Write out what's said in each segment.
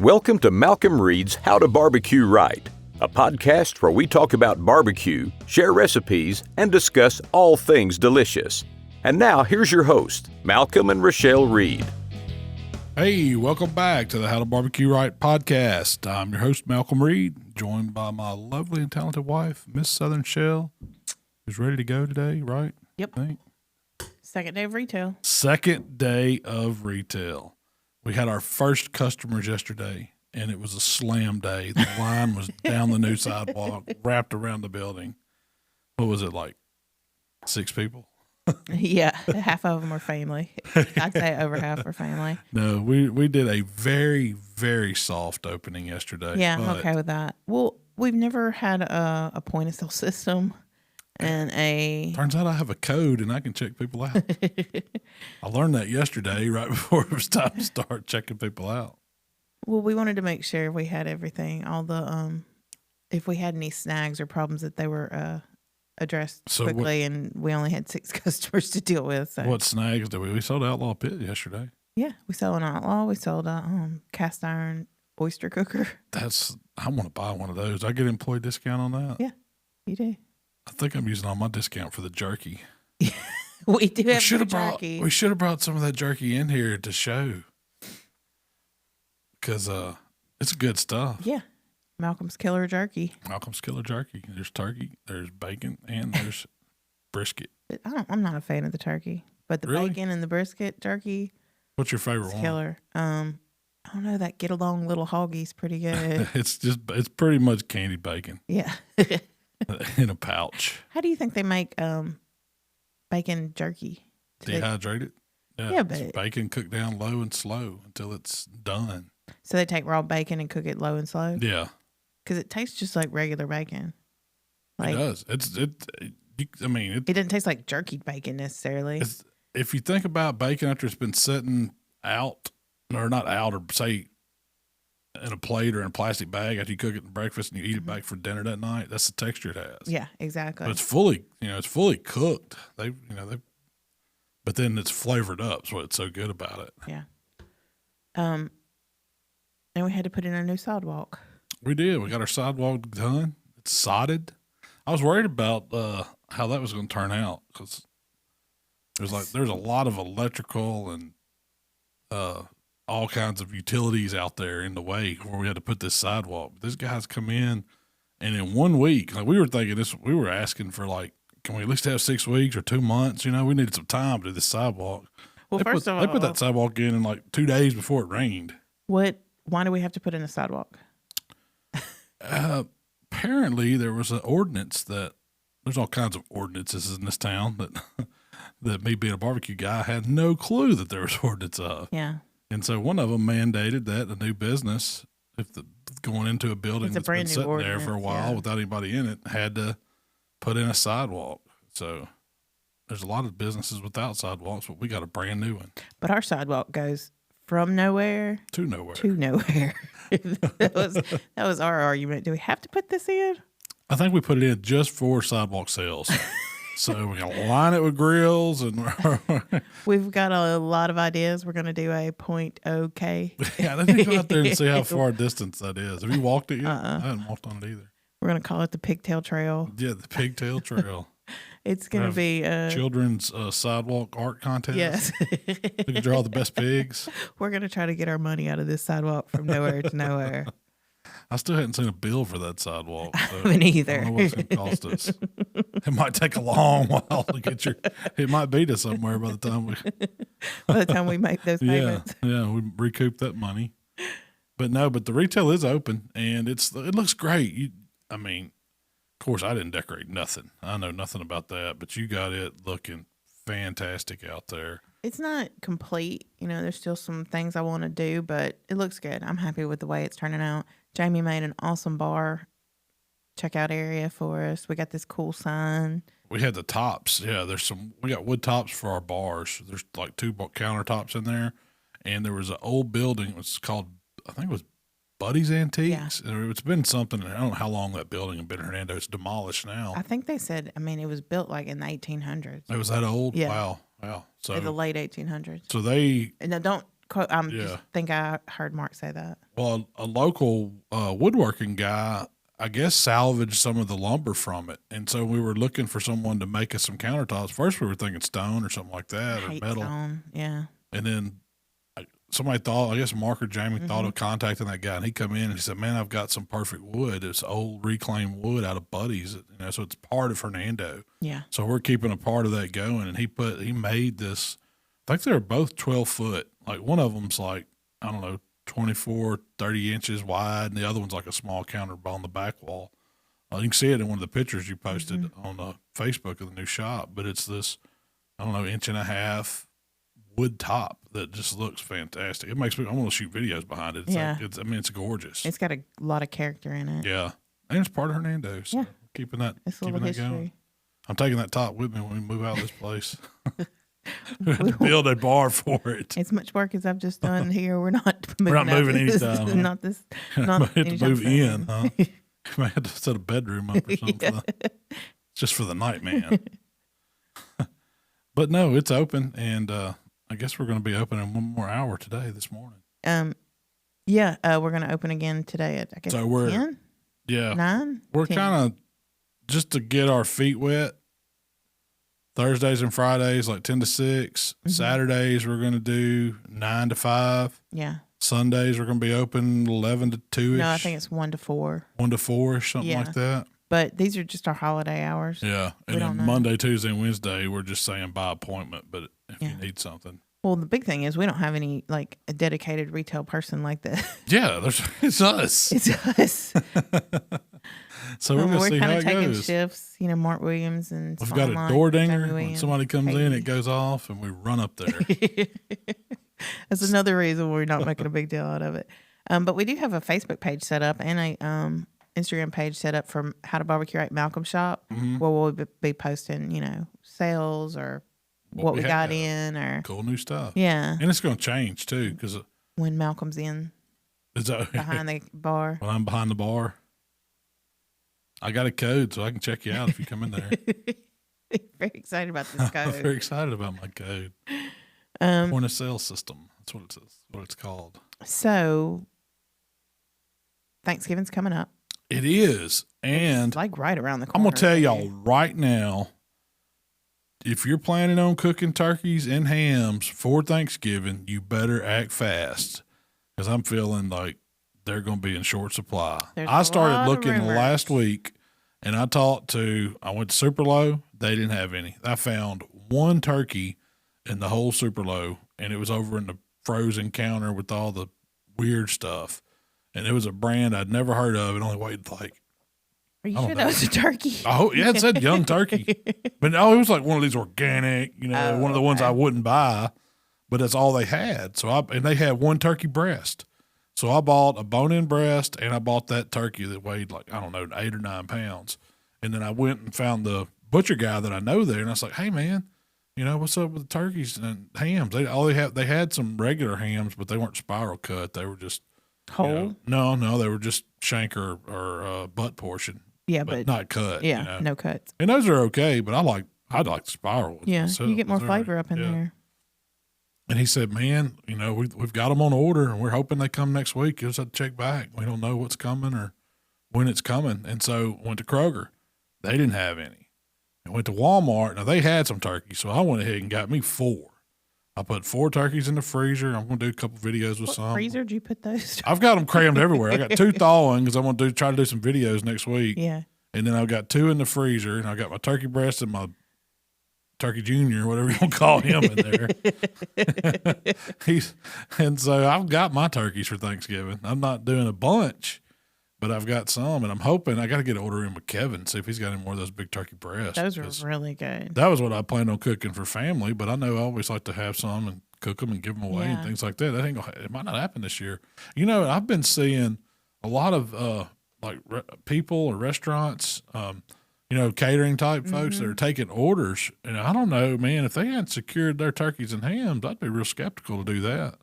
Welcome to Malcom Reed's How to Barbecue Right, a podcast where we talk about barbecue, share recipes, and discuss all things delicious. And now, here's your host, Malcom and Rachelle Reed. Hey, welcome back to the How to Barbecue Right Podcast. I'm your host, Malcom Reed, joined by my lovely and talented wife, Miss Southern Shell, who's ready to go today, right? Yep. Second day of retail. Second day of retail. We had our first customers yesterday, and it was a slam day. The line was down the new sidewalk, wrapped around the building. What was it, like 6 people? Yeah, half of them are family. I'd say over half are family. No, we did a very, very soft opening yesterday. Yeah, I'm okay with that. Well, we've never had a point of sale system and Turns out I have a code and I can check people out. I learned that yesterday right before it was time to start checking people out. Well, we wanted to make sure we had everything, all the if we had any snags or problems that they were addressed quickly, and we only had 6 customers to deal with. So. What snags did we sold Outlaw Pit yesterday? Yeah, we sold an Outlaw. We sold a cast iron oyster cooker. I want to buy one of those. I get employee discount on that. Yeah, you do. I think I'm using all my discount for the jerky. We do have jerky. We should have brought some of that jerky in here to show, because it's good stuff. Yeah. Malcom's Killer Jerky. Malcom's Killer Jerky. There's turkey, there's bacon, and there's brisket. I'm not a fan of the turkey, but the bacon and the brisket jerky. What's your favorite one? Killer. I don't know. That get along little hoagie's pretty good. It's pretty much candy bacon. Yeah. In a pouch. How do you think they make bacon jerky? Dehydrated? Yeah, but it's bacon cooked down low and slow until it's done. So they take raw bacon and cook it low and slow? Yeah. Because it tastes just like regular bacon. It does. It doesn't taste like jerky bacon necessarily. If you think about bacon after it's been sitting out, or not out, or say in a plate or in a plastic bag after you cook it for breakfast and you eat it back for dinner that night, that's the texture it has. Yeah, exactly. But it's fully cooked. But then it's flavored up. That's what's so good about it. Yeah. And we had to put in a new sidewalk. We did. We got our sidewalk done. It's sodded. I was worried about how that was going to turn out, because there's a lot of electrical and all kinds of utilities out there in the way where we had to put this sidewalk. This guy's come in, and in 1 week, like we were thinking this, we were asking for can we at least have 6 weeks or 2 months? We needed some time to do this sidewalk. Well, they put that sidewalk in like 2 days before it rained. Why do we have to put in a sidewalk? Apparently there was an ordinance there's all kinds of ordinances in this town that me being a barbecue guy had no clue that there was ordinance of. Yeah. And so one of them mandated that a new business, going into a building that's been sitting there for a while without anybody in it, had to put in a sidewalk. So there's a lot of businesses without sidewalks, but we got a brand new one. But our sidewalk goes from nowhere to nowhere. that was our argument. Do we have to put this in? I think we put it in just for sidewalk sales. So we're going to line it with grills. And we've got a lot of ideas. We're going to do a .0K. Yeah, let me go out there and see how far distance that is. Have you walked it yet? I haven't walked on it either. We're going to call it the Pigtail Trail. Yeah, the Pigtail Trail. It's going to be children's sidewalk art contest. Yes. We can draw the best pigs. We're going to try to get our money out of this sidewalk from nowhere to nowhere. I still hadn't seen a bill for that sidewalk. So I haven't either. I don't know what it's going to cost us. It might take a long while to get it might beat us somewhere by the time we make those payments. Yeah, we recoup that money. But the retail is open, and it looks great. Of course, I didn't decorate nothing. I know nothing about that, but you got it looking fantastic out there. It's not complete. There's still some things I want to do, but it looks good. I'm happy with the way it's turning out. Jamie made an awesome bar checkout area for us. We got this cool sign. We had the tops. Yeah, we got wood tops for our bars. There's like 2 countertops in there, and there was an old building. It was called, I think it was Buddy's Antiques. Yeah. It's been something. I don't know how long that building in Ben Hernando is demolished now. I think they said, it was built like in the 1800s. It was that old? Yeah. Wow. So in the late 1800s. So they... No, just think I heard Mark say that. Well, a local woodworking guy, I guess, salvaged some of the lumber from it. And so we were looking for someone to make us some countertops. First, we were thinking stone or something like that, or metal. Stone. Yeah. And then somebody thought, I guess Mark or Jamie thought of contacting that guy. And he come in and he said, man, I've got some perfect wood. It's old reclaimed wood out of Buddy's, so it's part of Hernando. Yeah. So we're keeping a part of that going. And he made this, I think they were both 12 foot. Like one of them's like, I don't know, 24, 30 inches wide, and the other one's like a small counter on the back wall. You can see it in one of the pictures you posted on Facebook of the new shop, but it's this, I don't know, 1.5 inch wood top that just looks fantastic. It makes me, I want to shoot videos behind it. It's it's gorgeous. It's got a lot of character in it. Yeah. And it's part of Hernando. So keeping that going. I'm taking that top with me when we move out of this place. We have to build a bar for it. As much work as I've just done here, we're not moving anytime. Not this. Not have to move in, huh? You might have to set a bedroom up or something. Just for the night, man. But no, it's open, and I guess we're going to be open in one more hour this morning. We're going to open again today at, I guess, 10? Yeah. 9? We're kind of, just to get our feet wet, Thursdays and Fridays, like 10 to 6. Saturdays, we're going to do 9 to 5. Yeah. Sundays, we're going to be open 11 to 2-ish. No, I think it's 1 to 4. 1 to 4-ish, something like that. But these are just our holiday hours. Yeah. And then Monday, Tuesday, and Wednesday, we're just saying by appointment, but if you need something. Well, the big thing is we don't have any, like, a dedicated retail person like that. Yeah, it's us. It's us. So we're going to see how it goes. We're kind of taking shifts, Mark Williams and we've got a door dinger. When somebody comes in, it goes off, and we run up there. That's another reason we're not making a big deal out of it. But we do have a Facebook page set up and a Instagram page set up for HowToBBQRight Malcom shop, where we'll be posting, sales or what we got in or cool new stuff. Yeah. And it's going to change too, because when Malcolm's in behind the bar. When I'm behind the bar. I got a code, so I can check you out if you come in there. Very excited about this code. I'm very excited about my code. Point of sale system. That's what it says. What it's called. So Thanksgiving's coming up. It is. And it's like right around the corner. I'm going to tell y'all right now, if you're planning on cooking turkeys and hams for Thanksgiving, you better act fast, because I'm feeling like they're going to be in short supply. I started looking last week, and I went to Super Low. They didn't have any. I found one turkey in the whole Super Low, and it was over in the frozen counter with all the weird stuff. And it was a brand I'd never heard of. It only weighed like, are you sure that was a turkey? Oh, yeah, it said young turkey. But no, it was like one of these organic, one of the ones I wouldn't buy, but that's all they had. And they had one turkey breast. So I bought a bone-in breast, and I bought that turkey that weighed like, I don't know, 8 or 9 pounds. And then I went and found the butcher guy that I know there, and I was like, hey, man, what's up with the turkeys and hams? They had some regular hams, but they weren't spiral cut. They were just whole. No, they were just shank or butt portion. Yeah, but not cut. Yeah, no cuts. And those are okay, but I'd like the spiral ones. Yeah, myself. You get more flavor up in there. And he said, man, we've got them on order, and we're hoping they come next week. You just have to check back. We don't know what's coming or when it's coming. And so went to Kroger. They didn't have any. And went to Walmart. Now, they had some turkeys, so I went ahead and got me 4. I put 4 turkeys in the freezer. I'm going to do a couple videos with some. What freezer did you put those? I've got them crammed everywhere. I got 2 thawing because I'm going to try to do some videos next week. Yeah. And then I've got 2 in the freezer, and I got my turkey breast and my Turkey Junior, whatever you want to call him, in there. And so I've got my turkeys for Thanksgiving. I'm not doing a bunch, but I've got some, and I'm hoping I got to get an order in with Kevin, see if he's got any more of those big turkey breasts. Those are really good. That was what I planned on cooking for family, but I know I always like to have some and cook them and give them away and things like that. It might not happen this year. I've been seeing a lot of people or restaurants, catering type folks that are taking orders. And I don't know, man, if they hadn't secured their turkeys and hams, I'd be real skeptical to do that.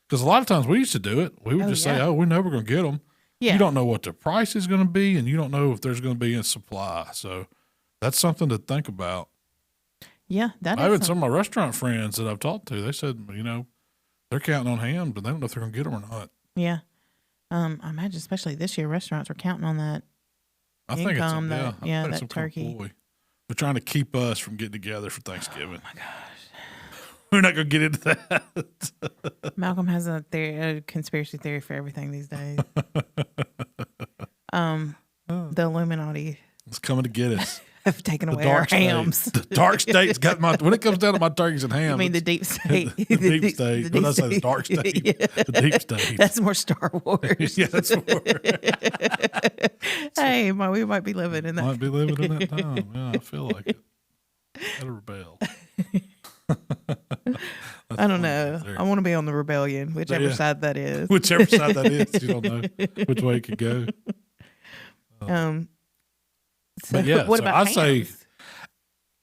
Because a lot of times we used to do it. We would say, we know we're going to get them. Yeah. You don't know what the price is going to be, and you don't know if there's going to be in supply. So that's something to think about. Yeah, I had some of my restaurant friends that I've talked to. They said, they're They're counting on ham, but they don't know if they're going to get them or not. Yeah. I imagine, especially this year, restaurants are counting on that income. I think it's that turkey. Kind of ploy. They're trying to keep us from getting together for Thanksgiving. Oh my gosh. We're not going to get into that. Malcolm has a conspiracy theory for everything these days. The Illuminati It's coming to get us. have taken away our hams. The dark state's got my, when it comes down to my turkeys and hams. I mean, the deep state. The deep state. What did I say? The dark state. Yeah. The deep state. That's more Star Wars. Yeah, that's more. Hey, we might be living in that. Might be living in that time. Yeah, I feel like it. Gotta rebel. I don't know. I want to be on the rebellion, whichever side that is. Whichever side that is. You don't know which way it could go. So But yeah, what so about I say hams?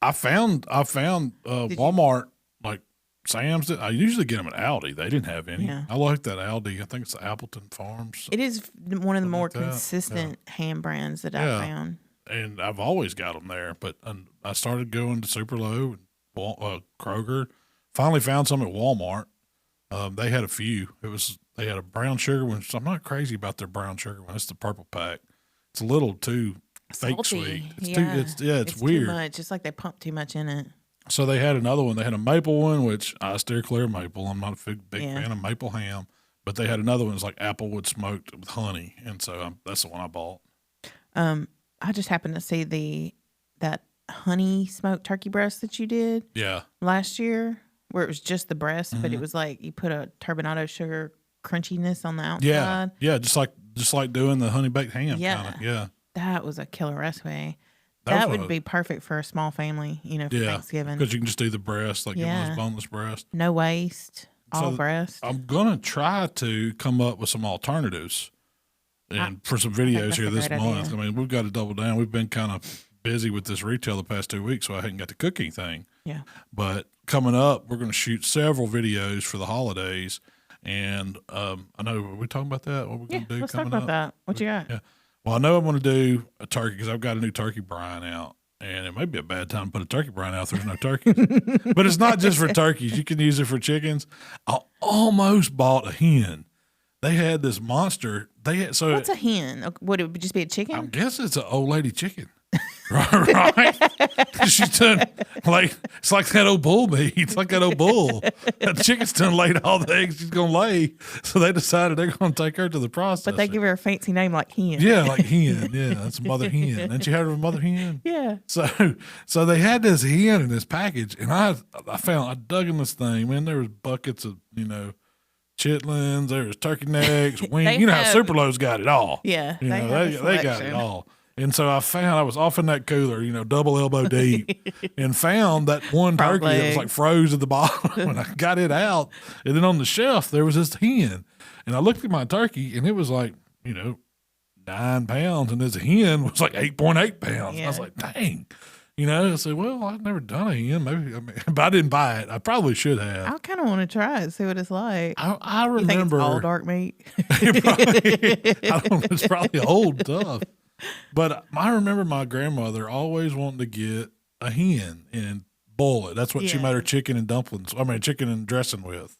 I found Walmart, like Sam's. I usually get them at Aldi. They didn't have any. Yeah. I like that Aldi. I think it's the Appleton Farms. It is one of the more like that. consistent ham brands that I've found. And I've always got them there. But I started going to Super Low and Kroger. Finally found some at Walmart. They had a few. They had a brown sugar one. So I'm not crazy about their brown sugar one. It's the purple pack. It's a little too fake Salty. sweet. It's It's weird. too much. It's like they pump too much in it. So they had another one. They had a maple one, which I steer clear of maple. I'm not a big Yeah. fan of maple ham. But they had another one. It's like applewood smoked with honey, and so that's the one I bought. I just happened to see that honey smoked turkey breast that you did Yeah, last year, where it was just the breast, but it was like you put a turbinado sugar crunchiness on the outside. yeah, just like doing the honey baked ham. Yeah. Kinda. Yeah. That was a killer recipe. That That was would be perfect for a small family, for Thanksgiving. because you can just do the breast, like those boneless breast. No waste, all So breast. I'm gonna try to come up with some alternatives, and for some videos that's here a this great month. idea. I mean, we've got to double down. We've been kind of busy with this retail the past 2 weeks, so I hadn't got to cook anything. Yeah. But coming up, we're going to shoot several videos for the holidays. And I know, are we talking about that? What we're going to do Let's talk coming about up? that. What you got? Yeah. Well, I know I'm going to do a turkey because I've got a new turkey brine out. And it may be a bad time to put a turkey brine out if there's no turkeys. But it's not just for turkeys. You can use it for chickens. I almost bought a hen. They had this monster. What's a hen? Would it just be a I chicken? guess it's an old lady chicken. right? She's done like it's like that old bull meat. It's like that old bull. That chicken's done laid all the eggs she's gonna lay. So they decided they're gonna take her to the processor. But they give her a fancy name like hen. Yeah, like hen. Yeah, that's mother hen. Didn't you heard of a mother hen? Yeah. So they had this hen in this package, and I dug in this thing. Man, there was buckets of chitlins. There was turkey necks, wings. You know how Super Low's got it all. Yeah. You know, they got it all. And so I was off in that cooler, double elbow deep, and found that one turkey that was like froze at the bottom. And I got it out. And then on the shelf, there was this hen. And I looked at my turkey, and it was like, 9 pounds. And this hen was like 8.8 pounds. Yeah. I was like, dang. I said, well, I've never done a hen. But I didn't buy it. I probably should have. I kind of want to try it, see what it's like. I remember. You think it's all dark meat? It's probably old stuff. But I remember my grandmother always wanting to get a hen and boil it. That's what she made her chicken and chicken and dressing with.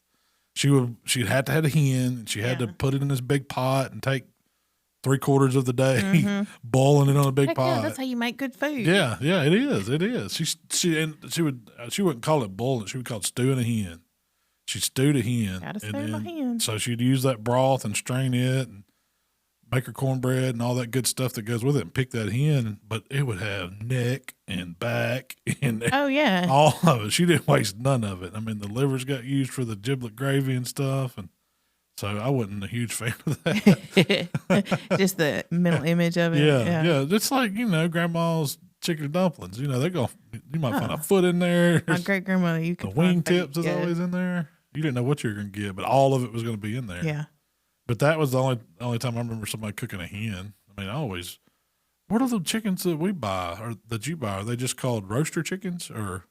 She'd have to have a hen, and she had to put it in this big pot and take 3/4 of the day boiling it on a big pot. Yeah, that's how you make good food. Yeah, it is. It is. She wouldn't call it boiling. She would call it stewing a hen. She stewed a hen. Gotta stew my hen. So she'd use that broth and strain it and make her cornbread and all that good stuff that goes with it and pick that hen. But it would have neck and back and all of it. She didn't waste none of it. I mean, the livers got used for the giblet gravy and stuff. And so I wasn't a huge fan of that. Just the mental image of it. Yeah. It's like, grandma's chicken dumplings. You might find a foot in there. My great grandmother, you could the wing tips is always in there. You didn't know what you were going to get, but all of it was going to be in there. Yeah. But that was the only time I remember somebody cooking a hen. I mean, what are the chickens that we buy or that you buy? Are they just called roaster chickens? Or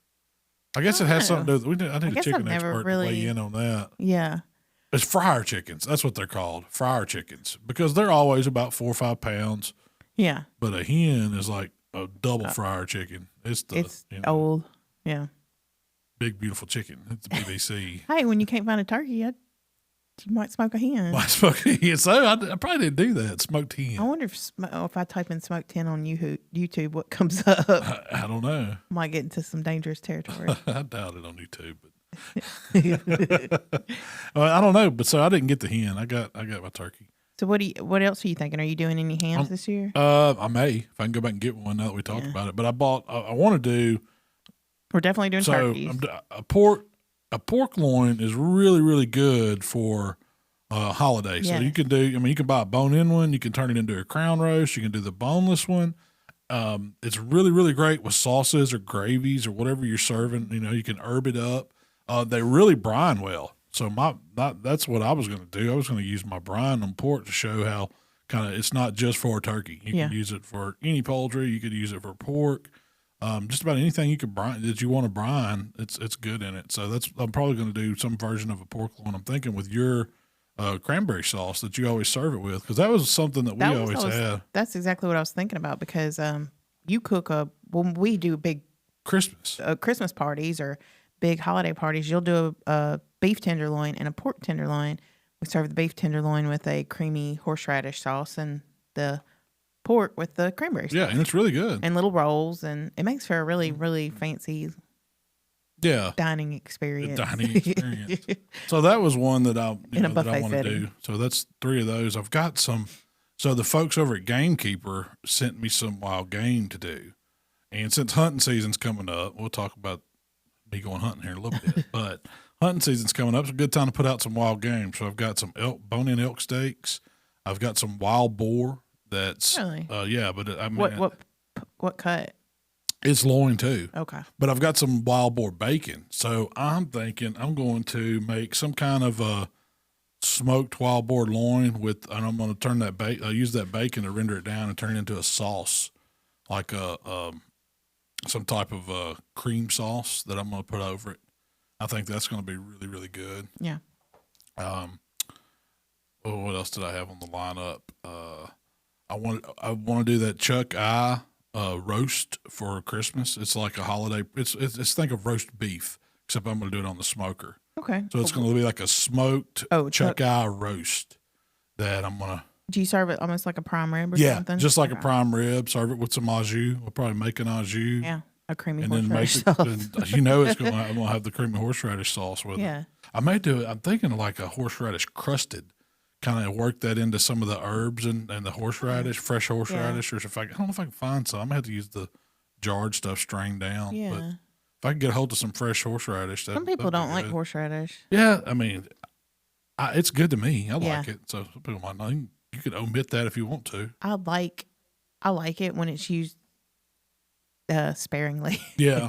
I guess it has something to do with I need a chicken expert to weigh in on that. Yeah. It's fryer chickens. That's what they're called, fryer chickens, because they're always about 4 or 5 pounds. Yeah. But a hen is like a double fryer chicken. It's old. Yeah. Big, beautiful chicken. It's the BBC. Hey, when you can't find a turkey, I'd You might smoke a hen. I smoked hen. So I probably didn't do that. Smoked hen. I wonder if I type in smoked hen on YouTube, what comes up? I don't know. Might get into some dangerous territory. I doubt it on YouTube, but well, I don't know. But so I didn't get the hen. I got my turkey. So what else are you thinking? Are you doing any hams this year? I may, if I can go back and get one now that we talked about it. But I want to do. We're definitely doing turkeys. A pork loin is really, really good for holiday. Yes. So you can do. I mean, you can buy a bone-in one. You can turn it into a crown roast. You can do the boneless one. It's really, really great with sauces or gravies or whatever you're serving. You know, you can herb it up. They really brine well. So that's what I was going to do. I was going to use my brine on pork to show how kind of it's not just for turkey. You can use it for any poultry. You could use it for pork. Just about anything you could brine that you want to brine, it's good in it. So I'm probably going to do some version of a pork loin. I'm thinking with your cranberry sauce that you always serve it with, because that was something that we always had. That's exactly what I was thinking about, because you cook when we do big Christmas parties or big holiday parties, you'll do a beef tenderloin and a pork tenderloin. We serve the beef tenderloin with a creamy horseradish sauce and the pork with the cranberry sauce. Yeah, and it's really good. And little rolls, and it makes for a really, really fancy dining experience. So that was one that I that I want to do. So that's 3 of those. I've got some. So the folks over at Gamekeeper sent me some wild game to do. And since hunting season's coming up, we'll talk about me going hunting here in a little bit, but hunting season's coming up. It's a good time to put out some wild game. So I've got some bone-in elk steaks. I've got some wild boar. That's really? But I mean, what cut? It's loin too. Okay. But I've got some wild boar bacon. So I'm thinking I'm going to make some kind of a smoked wild boar loin and I'm going to turn that use that bacon to render it down and turn it into a sauce, like some type of cream sauce that I'm going to put over it. I think that's going to be really, really good. Yeah. What else did I have on the lineup? I want to do that chuck eye roast for Christmas. It's like a holiday. It's think of roast beef, except I'm going to do it on the smoker. Okay. So it's going to be like a smoked chuck eye roast that I'm going to. Do you serve it almost like a prime rib or something? Yeah, just like a prime rib. Serve it with some au jus. We'll probably make an au jus. Yeah, a creamy and horseradish then sauce. And I'm going to have the creamy horseradish sauce with it. I may do it. I'm thinking of like a horseradish crusted. Kind of work that into some of the herbs and the horseradish, fresh horseradish, or I don't know if I can find some. I'm gonna have to use the jarred stuff strained down. Yeah. But if I can get a hold of some fresh horseradish, some people don't like horseradish. Yeah, I mean, it's good to me. I like it. So some people might not. You could omit that if you want to. I like it when it's used sparingly. Yeah,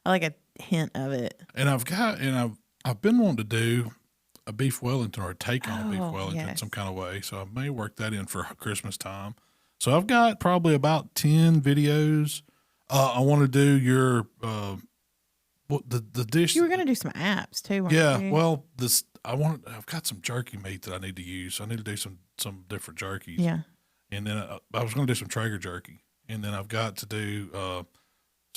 I like a hint of it. And I've been wanting to do a beef Wellington or a take on a beef Wellington some kind of way. So I may work that in for Christmas time. So I've got probably about 10 videos. I want to do your the dish. You were going to do some apps too, weren't you? Well, I've got some jerky meat that I need to use. So I need to do some different jerkies. Yeah. And then I was going to do some Traeger jerky. And then I've got to do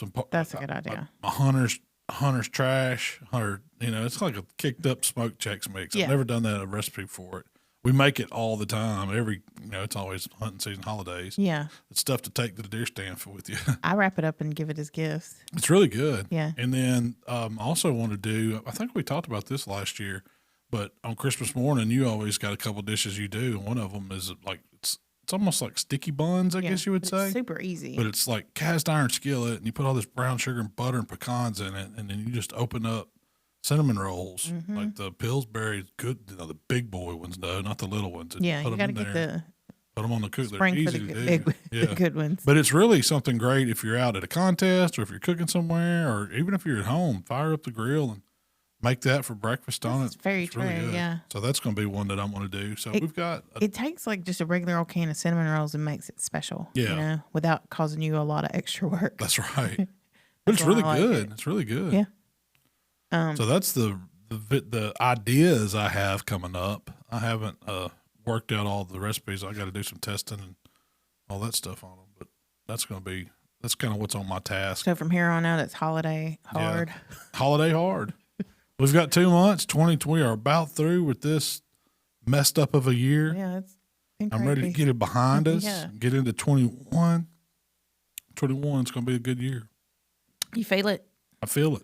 some. That's a good idea. A Hunter's Trash, it's like a kicked up smoked Chex Mix. I've never done that recipe for it. We make it all the time. It's always hunting season, holidays. Yeah. It's stuff to take to the deer stand with you. I wrap it up and give it as gifts. It's really good. Yeah. And then I also want to do, I think we talked about this last year, but on Christmas morning, you always got a couple dishes you do. And one of them is like, it's almost like sticky buns, I guess you would say. It's super easy. But it's like cast iron skillet, and you put all this brown sugar and butter and pecans in it, and then you just open up cinnamon rolls, like the Pillsbury, good, the big boy ones, though, not the little ones. Yeah, you got to get put them on the cook. They're easy to do. The good ones. But it's really something great if you're out at a contest or if you're cooking somewhere, or even if you're at home, fire up the grill and make that for breakfast on it. It's very true, really good. Yeah. So that's going to be one that I'm going to do. So we've got. It takes like just a regular old can of cinnamon rolls and makes it special. Yeah. Without causing you a lot of extra work. That's right. But it's really good. It's really good. Yeah. So that's the ideas I have coming up. I haven't worked out all the recipes. I got to do some testing and all that stuff on them. But that's kind of what's on my task. So from here on out, it's holiday hard. Yeah. Holiday hard. We've got 2 months. We are about through with this messed up of a year. Yeah, it's been I'm ready to crazy. get it behind us. Yeah. Get into 21. 21 is going to be a good year. You feel it? I feel it.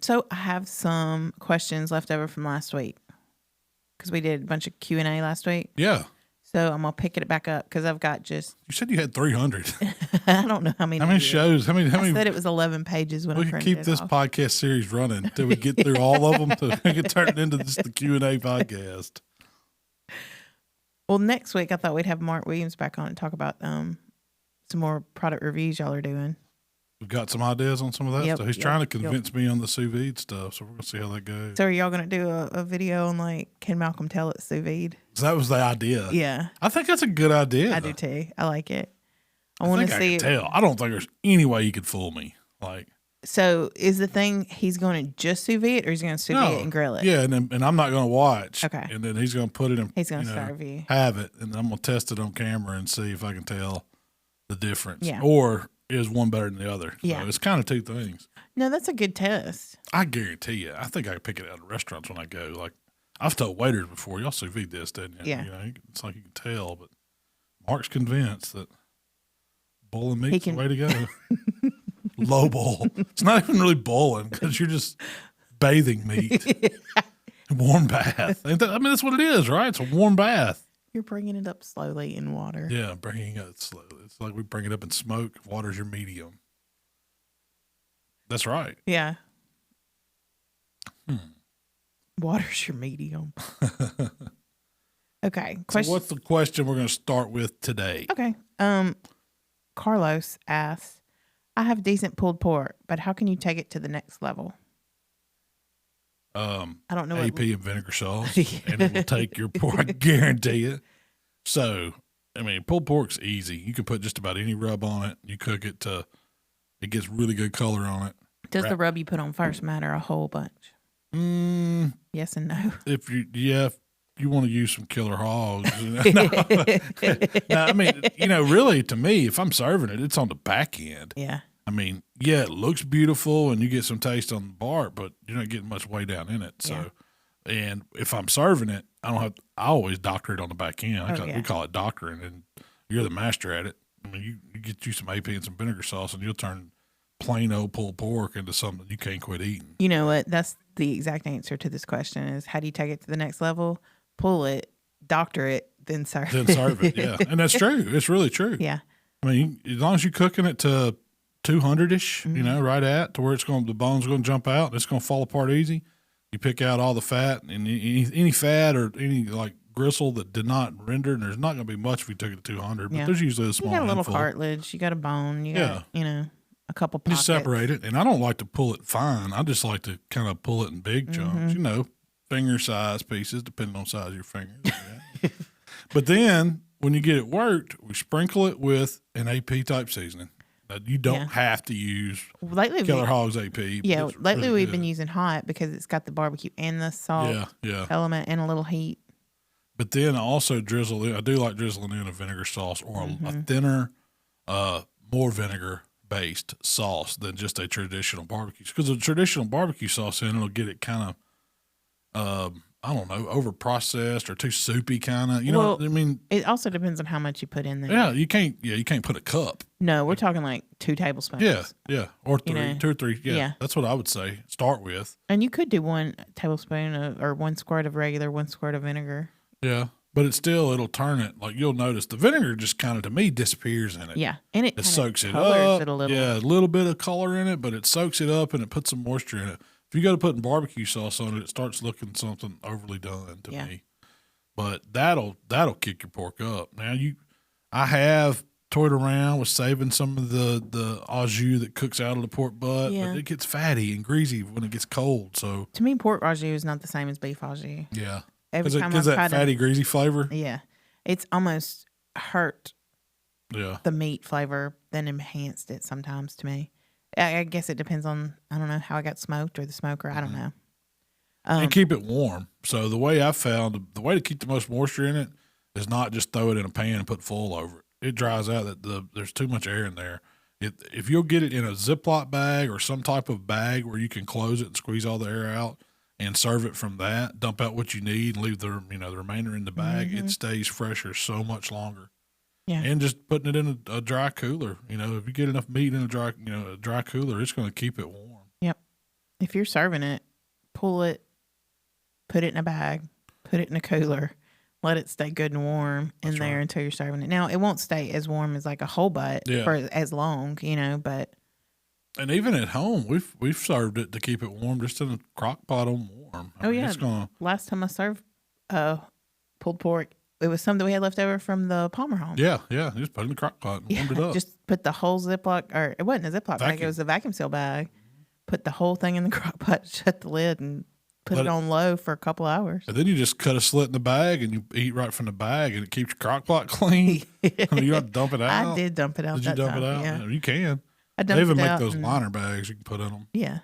So I have some questions left over from last week because we did a bunch of Q&A last week. Yeah. So I'm going to pick it back up because I've got just... You said you had 300. I don't know how many. How many shows? How many? I said it was 11 pages when I We can printed keep it this off. podcast series running until we get through all of them so we can turn it into just the Q&A podcast. Well, next week I thought we'd have Mark Williams back on and talk about some more product reviews y'all are doing. We've got some ideas on some of that Yep, stuff. He's yep, trying to convince me on the sous vide stuff, so we're going to see how that goes. So are y'all going to do a video on like, can Malcolm tell it's sous vide? So that was the idea. Yeah. I think that's a good idea. I do too. I like it. I I want think to I see can tell. I don't think there's any way you could fool me. Like, So is the thing he's going to just sous vide it or he's going to sous vide it and grill it? Yeah, and I'm not going to watch. Okay. And then he's going to put it in. He's going to serve you. Have it, and I'm going to test it on camera and see if I can tell the difference. Yeah. Or is one better than the other? Yeah. So it's kind of two things. No, that's a good test. I guarantee you. I think I can pick it out of restaurants when I go. Like, I've told waiters before, y'all sous vide this, didn't you? Yeah. You know, it's like you can tell, but Mark's convinced that boiling meat's the way to go. Low boil. It's not even really boiling because you're just bathing meat. Warm bath. Ain't that, I mean, that's what it is, right? It's a warm bath. You're bringing it up slowly in water. Yeah, bringing it slowly. It's like we bring it up in smoke. Water's your medium. That's right. Yeah. Water's your medium. Okay. So what's the question we're going to start with today? Okay. Carlos asks, I have decent pulled pork, but how can you take it to the next level? I don't know. AP and vinegar sauce, and it will take your pork. I guarantee it. So, I mean, pulled pork's easy. You can put just about any rub on it. You cook it to, it gets really good color on it. Does the rub you put on first matter a whole bunch? Yes and no. If you want to use some killer hogs. No, I mean, really, to me, if I'm serving it, it's on the back end. Yeah. I mean, yeah, it looks beautiful and you get some taste on the bark, but you're not getting much way down in it. So, and if I'm serving it, I always doctor it on the back end. We call it doctoring, and you're the master at it. I mean, you get you some AP and some vinegar sauce, and you'll turn plain old pulled pork into something you can't quit eating. You know what? That's the exact answer to this question is how do you take it to the next level? Pull it, doctor it, then serve it. Then serve it, yeah. And that's true. It's really true. Yeah. I mean, as long as you're cooking it to 200-ish, right at to where the bone's going to jump out, and it's going to fall apart easy. You pick out all the fat and any fat or any like gristle that did not render, and there's not going to be much if you took it to 200, but there's usually a small You got a little handful. cartilage, you got a bone, you got, a couple pockets. Just separate it, and I don't like to pull it fine. I just like to kind of pull it in big chunks, finger size pieces, depending on the size of your fingers. But then when you get it worked, we sprinkle it with an AP type seasoning. Now, you don't have to use Killer Hogs AP. Yeah, lately we've been using hot because it's got the barbecue and the salt element and a little heat. But then I also drizzle in. I do like drizzling in a vinegar sauce or a thinner, more vinegar based sauce than just a traditional barbecue. Because a traditional barbecue sauce it'll get it kind of, I don't know, over processed or too soupy kind of. You know what I mean? It also depends on how much you put in there. Yeah, you can't put a cup. No, we're talking like 2 tablespoons. Yeah, or 3, 2 or 3. Yeah, that's what I would say. Start with. And you could do 1 tablespoon or 1 squirt of regular, 1 squirt of vinegar. Yeah, but it'll turn it. Like you'll notice the vinegar just kind of to me disappears in it. Yeah, and it soaks it up. It a little. Yeah, a little bit of color in it, but it soaks it up and it puts some moisture in it. If you go to putting barbecue sauce on it, it starts looking something overly done to me. But that'll kick your pork up. Now I have toyed around with saving some of the au jus that cooks out of the pork butt, but it gets fatty and greasy when it gets cold. So to me, pork au jus is not the same as beef au jus. Yeah, every time I've that fatty, greasy flavor. Yeah, it's almost hurt. Yeah, the meat flavor then enhanced it sometimes to me. I guess it depends on, I don't know, how I got smoked or the smoker. I don't know. And keep it warm. So the way I found, the way to keep the most moisture in it is not just throw it in a pan and put foil over it. It dries out. There's too much air in there. If you'll get it in a Ziploc bag or some type of bag where you can close it and squeeze all the air out and serve it from that. Dump out what you need and leave the remainder in the bag. It stays fresher so much longer. Yeah. And just putting it in a dry cooler. If you get enough meat in a dry cooler, it's going to keep it warm. Yep. If you're serving it, pull it, put it in a bag, put it in a cooler, let it stay good and warm in there until you're serving it. Now, it won't stay as warm as like a whole butt for as long, but. And even at home, we've served it to keep it warm, just in a crock pot on warm. I mean, yeah. Last time I served pulled pork, it was something we had left over from the Palmer home. Yeah. You just put it in the crock pot and warmed it up. Just put the whole Ziploc, or it wasn't a Ziploc bag, it was a vacuum seal bag. Put the whole thing in the crock pot, shut the lid, and put it on low for a couple hours. And then you just cut a slit in the bag and you eat right from the bag, and it keeps your crock pot clean. You don't have to dump it out. I did dump it out. Did you dump it out? Yeah. You can. They even make those liner bags you can put in them. Yeah.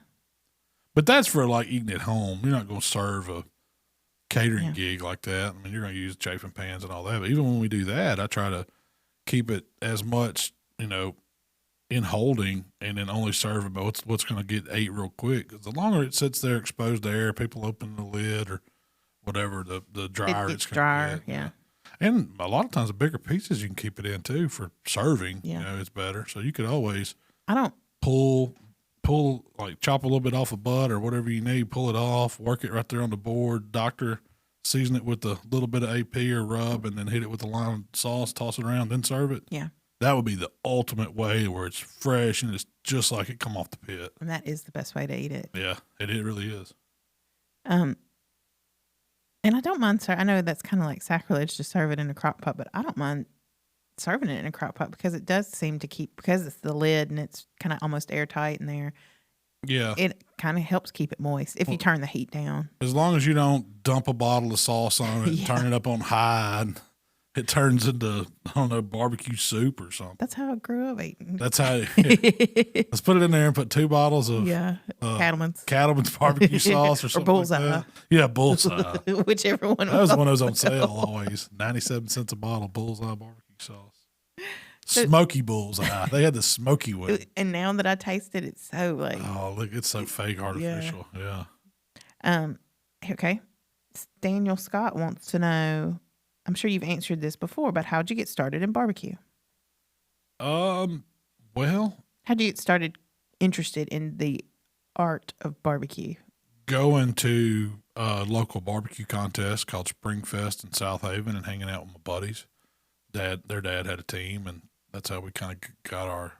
But that's for like eating at home. You're not going to serve a catering gig like that. I mean, you're going to use chafing pans and all that. But even when we do that, I try to keep it as much, in holding, and then only serve about what's going to get ate real quick. Because the longer it sits there exposed to air, people open the lid or whatever, the drier it's going drier, to get. yeah. And a lot of times the bigger pieces you can keep it in too for serving. It's better. So you could always pull, like chop a little bit off a butt or whatever you need, pull it off, work it right there on the board, season it with a little bit of AP or rub, and then hit it with a lime sauce, toss it around, then serve it. Yeah. That would be the ultimate way, where it's fresh and it's just like it come off the pit. And that is the best way to eat it. Yeah, it really is. And I don't mind, I know that's kind of like sacrilege to serve it in a crock pot, but I don't mind serving it in a crock pot because it does seem to keep, because it's the lid and it's kind of almost airtight in there. Yeah. It kind of helps keep it moist if you turn the heat down. As long as you don't dump a bottle of sauce on it and turn it up on high and it turns into, I don't know, barbecue soup or something. That's how I grew up eating. That's how. Let's put it in there and put 2 bottles of Cattleman's barbecue sauce or something. Or Bullseye. Like that. Yeah, Bullseye. Whichever one. That was one that was on sale always. 97 cents a bottle, Bullseye barbecue sauce. Smoky Bullseye. They had the smoky one. And now that I taste it, it's so like. Oh, look, it's so fake artificial. Yeah. Okay. Daniel Scott wants to know, I'm sure you've answered this before, but how'd you get started in barbecue? Well, how'd you get started interested in the art of barbecue? Going to a local barbecue contest called Springfest in South Haven and hanging out with my buddies. Their dad had a team, and that's how we kind of got our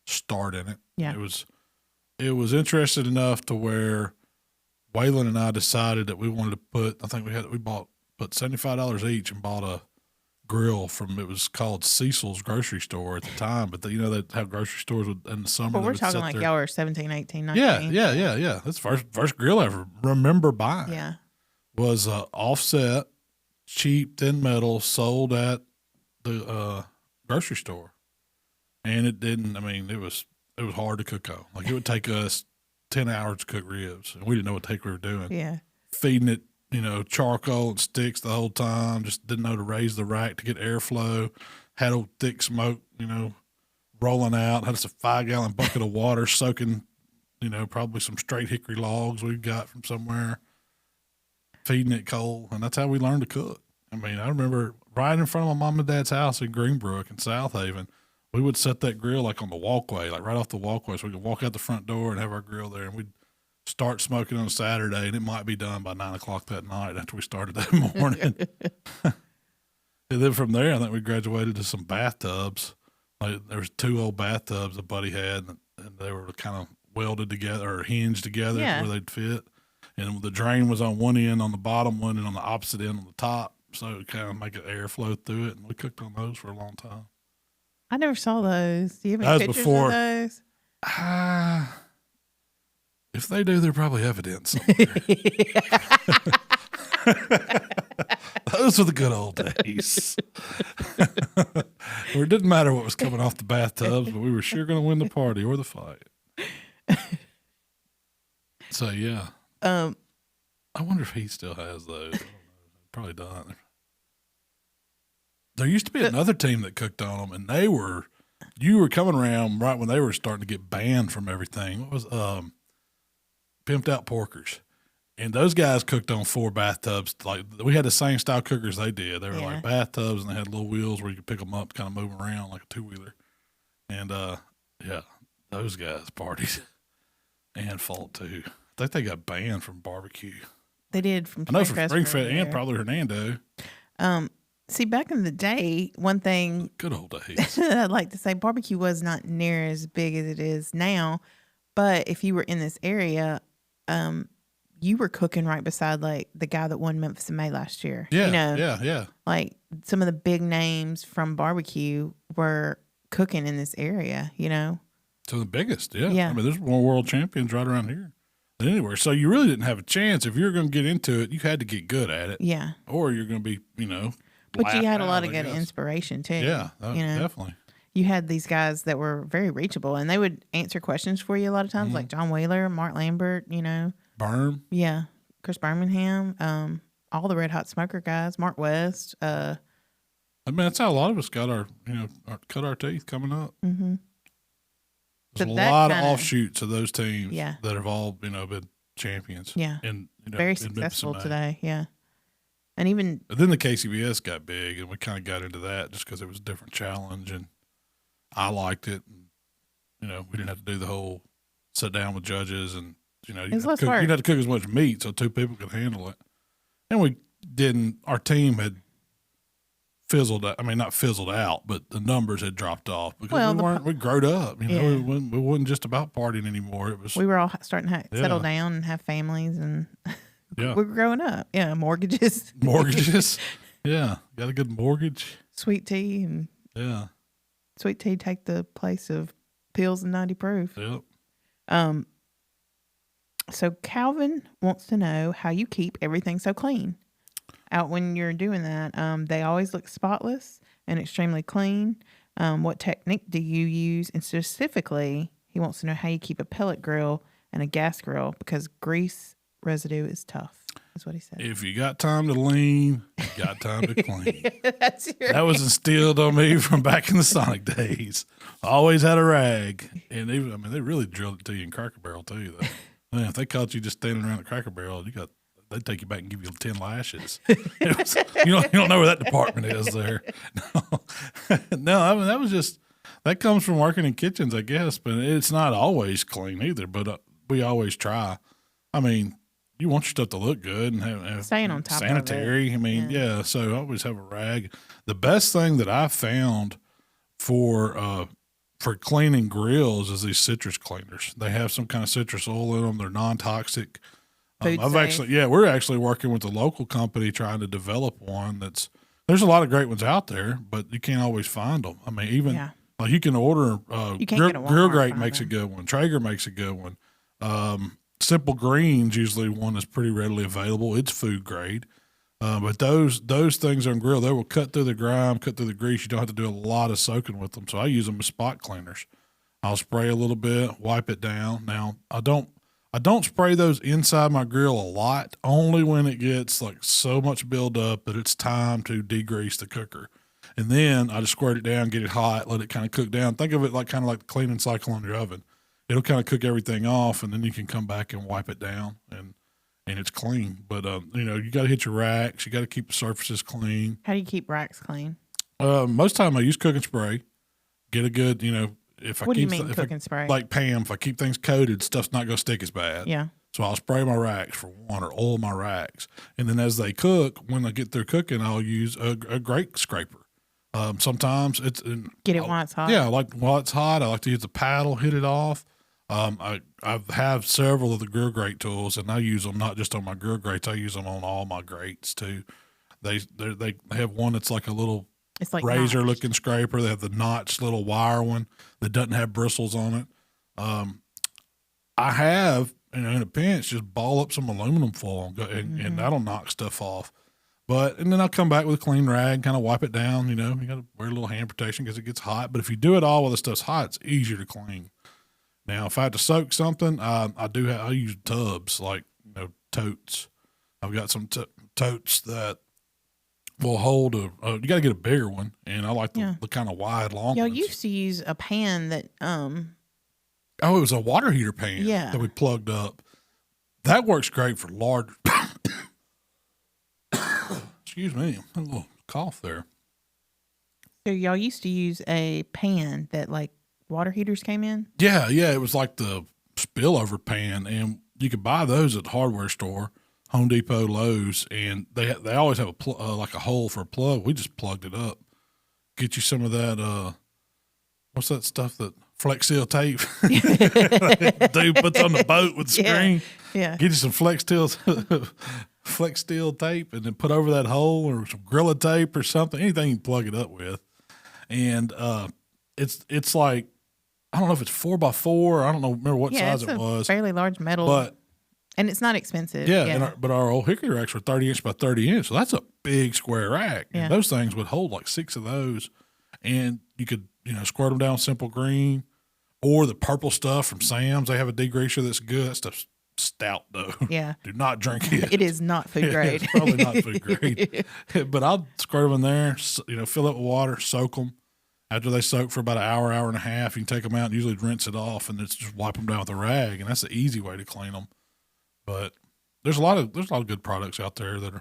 start in it. Yeah. It was interesting enough to where Waylon and I decided that we wanted to put, I think we put $75 each and bought a grill from, it was called Cecil's grocery store at the time, but that how grocery stores would in the summer. Well, we're talking like y'all were 17, 18, 19. Yeah. That's first grill I ever remember buying. Yeah. Was offset, cheap, thin metal, sold at the grocery store. And it was hard to cook on. Like, it would take us 10 hours to cook ribs, and we didn't know what the heck we were doing. Yeah. Feeding it, charcoal and sticks the whole time. Just didn't know to raise the rack to get airflow. Had old thick smoke, rolling out. Had us a 5-gallon bucket of water soaking, probably some straight hickory logs we got from somewhere. Feeding it coal, and that's how we learned to cook. I remember right in front of my mom and dad's house in Greenbrook in South Haven, we would set that grill like on the walkway, like right off the walkway, so we could walk out the front door and have our grill there, and we'd start smoking on a Saturday, and it might be done by 9:00 that night after we started that morning. And then from there, I think we graduated to some bathtubs. Like, there was 2 old bathtubs a buddy had, and they were kind of welded together or hinged together where they'd fit. And the drain was on one end, on the bottom one, and on the opposite end on the top. So it kind of make it airflow through it. And we cooked on those for a long time. I never saw those. Do you have any pictures of those? If they do, they're probably evidence somewhere. Those were the good old days. Where it didn't matter what was coming off the bathtubs, but we were sure going to win the party or the fight. So, yeah. I wonder if he still has those. I don't know. Probably done. There used to be another team that cooked on them, and you were coming around right when they were starting to get banned from everything. What was Pimped Out Porkers. And those guys cooked on 4 bathtubs. Like we had the same style cookers they did. They were like bathtubs, and they had little wheels where you could pick them up, kind of move them around like a 2-wheeler. And yeah, those guys partied and fought too. I think they got banned from barbecue. They did from I know from Springfield and probably Hernando. See, back in the day, one thing good old days. I'd like to say, barbecue was not near as big as it is now. But if you were in this area, you were cooking right beside like the guy that won Memphis in May last year. Yeah, you know, yeah. Like some of the big names from barbecue were cooking in this area. You know, so the biggest, yeah. I mean, there's more world champions right around here than anywhere. So you really didn't have a chance if you were going to get into it. You had to get good at it. Yeah, or you're going to be, you know. But you had a lot of good inspiration too. Yeah, definitely. You had these guys that were very reachable, and they would answer questions for you a lot of times, like John Wheeler, Mark Lambert, you know. Berm. Yeah. Chris Birmingham, all the Red Hot Smoker guys, Mark West. I mean, that's how a lot of us got our, cut our teeth coming up. Mm-hmm. There's a lot of offshoots of those teams that have all, been champions. Yeah. And, very successful today. Yeah. And then the KCBS got big, and we kind of got into that just because it was a different challenge, and I liked it. And, we didn't have to do the whole sit down with judges, and you didn't have to cook as much meat so 2 people could handle it. And we didn't. Our team had fizzled. I mean, not fizzled out, but the numbers had dropped off because we growed up. We wasn't just about partying anymore. It was. We were all starting to settle down and have families and. Yeah. We were growing up. Yeah, mortgages. Yeah, got a good mortgage. Sweet tea and sweet tea take the place of pills and 90 proof. Yep. So Calvin wants to know how you keep everything so clean out when you're doing that. They always look spotless and extremely clean. What technique do you use? And specifically, he wants to know how you keep a pellet grill and a gas grill because grease residue is tough. That's what he said. If you got time to lean, you got time to clean. That was instilled on me from back in the Sonic days. I always had a rag, and they really drilled it to you in Cracker Barrel too. Though, man, if they caught you just standing around the Cracker Barrel, they'd take you back and give you 10 lashes. You don't know where that department is there. No, I mean that comes from working in kitchens, I guess, but it's not always clean either. But we always try. I mean. You want your stuff to look good and have staying on top sanitary. Of it. I mean, so I always have a rag. The best thing that I found for cleaning grills is these citrus cleaners. They have some kind of citrus oil in them. They're non-toxic. We're actually working with a local company trying to develop one there's a lot of great ones out there, but you can't always find them. I mean, like you can order, Grill Grate makes a good one. Traeger makes a good one. Simple Green's usually one that's pretty readily available. It's food grade. But those things on grill, they will cut through the grime, cut through the grease. You don't have to do a lot of soaking with them. So I use them as spot cleaners. I'll spray a little bit, wipe it down. Now I don't spray those inside my grill a lot, only when it gets like so much buildup that it's time to degrease the cooker. And then I just squirt it down, get it hot, let it kind of cook down. Think of it like the cleaning cycle on your oven. It'll kind of cook everything off, and then you can come back and wipe it down, and it's clean. But, you got to hit your racks. You got to keep the surfaces clean. How do you keep racks clean? Most of the time I use cooking spray. Get a good, What do you mean cooking spray? Like Pam, if I keep things coated, stuff's not going to stick as bad. Yeah. So I'll spray my racks for one or oil my racks. And then as they cook, when I get through cooking, I'll use a grate scraper. Sometimes it's... Get it while it's hot? Yeah, while it's hot, I like to use the paddle, hit it off. I have several of the grill grate tools, and I use them not just on my grill grates. I use them on all my grates too. They have one that's like a little razor looking scraper. They have the notched little wire one that doesn't have bristles on it. I have in a pinch just ball up some aluminum foil and that'll knock stuff off. And then I'll come back with a clean rag, kind of wipe it down. You got to wear a little hand protection because it gets hot. But if you do it all while the stuff's hot, it's easier to clean. Now, if I have to soak something, I use tubs like totes. I've got some totes that will hold you got to get a bigger one, and I like the kind of wide, long ones. You used to use a pan that it was a water heater pan that we plugged up. That works great for large. Excuse me, a little cough there. So y'all used to use a pan that like water heaters came in? Yeah. It was like the spillover pan, and you could buy those at the hardware store, Home Depot, Lowe's, and they always have like a hole for a plug. We just plugged it up. Get you some of that. What's that stuff that Flex Seal tape? Dude puts on the boat with the screen. Yeah. Get you some Flex Steel tape, and then put over that hole, or some Gorilla tape or something. Anything you can plug it up with. And it's like, I don't know if it's 4x4. I don't remember what size it was. Fairly large metal, and it's not expensive. Yeah. But our old hickory racks were 30-inch by 30-inch, so that's a big square rack. Yeah. And those things would hold like 6 of those, and you could squirt them down Simple Green, or the purple stuff from Sam's. They have a degreaser that's good. That stuff's stout though. Yeah. Do not drink it. It is not food grade. It's probably not food grade. But I'll squirt them in there, fill it with water, soak them. After they soak for about an hour and a half, you can take them out and usually rinse it off, and it's just wipe them down with a rag, and that's the easy way to clean them. But there's a lot of good products out there that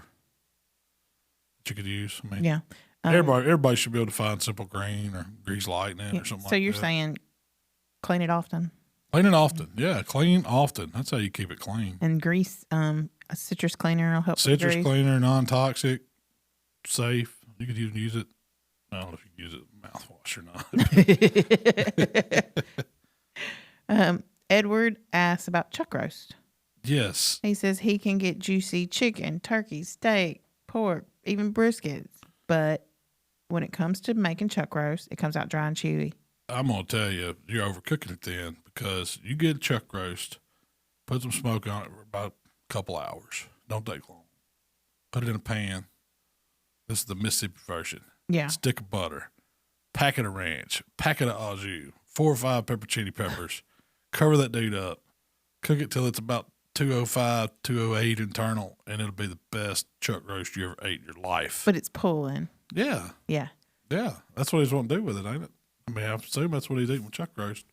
you could use. I mean, yeah. Everybody should be able to find Simple Green or Grease Lightning or something like that. So you're saying clean it often? Clean it often. Yeah, clean often. That's how you keep it clean. And grease, a citrus cleaner will help. Citrus with grease. cleaner, non-toxic, safe. You could even use it. I don't know if you can use it mouthwash or not. Edward asks about chuck roast. Yes. He says he can get juicy chicken, turkey, steak, pork, even briskets. But when it comes to making chuck roast, it comes out dry and chewy. I'm going to tell you, you're overcooking it then, because you get a chuck roast, put some smoke on it for about a couple hours. Don't take long. Put it in a pan. This is the Mississippi version. Yeah. Stick of butter, packet of ranch, packet of au jus, 4 or 5 pepperoni peppers. Cover that dude up. Cook it till it's about 205, 208 internal, and it'll be the best chuck roast you ever ate in your life. But it's pulling. Yeah. Yeah. Yeah. That's what he's wanting to do with it, ain't it? I mean, I assume that's what he's eating with chuck roast.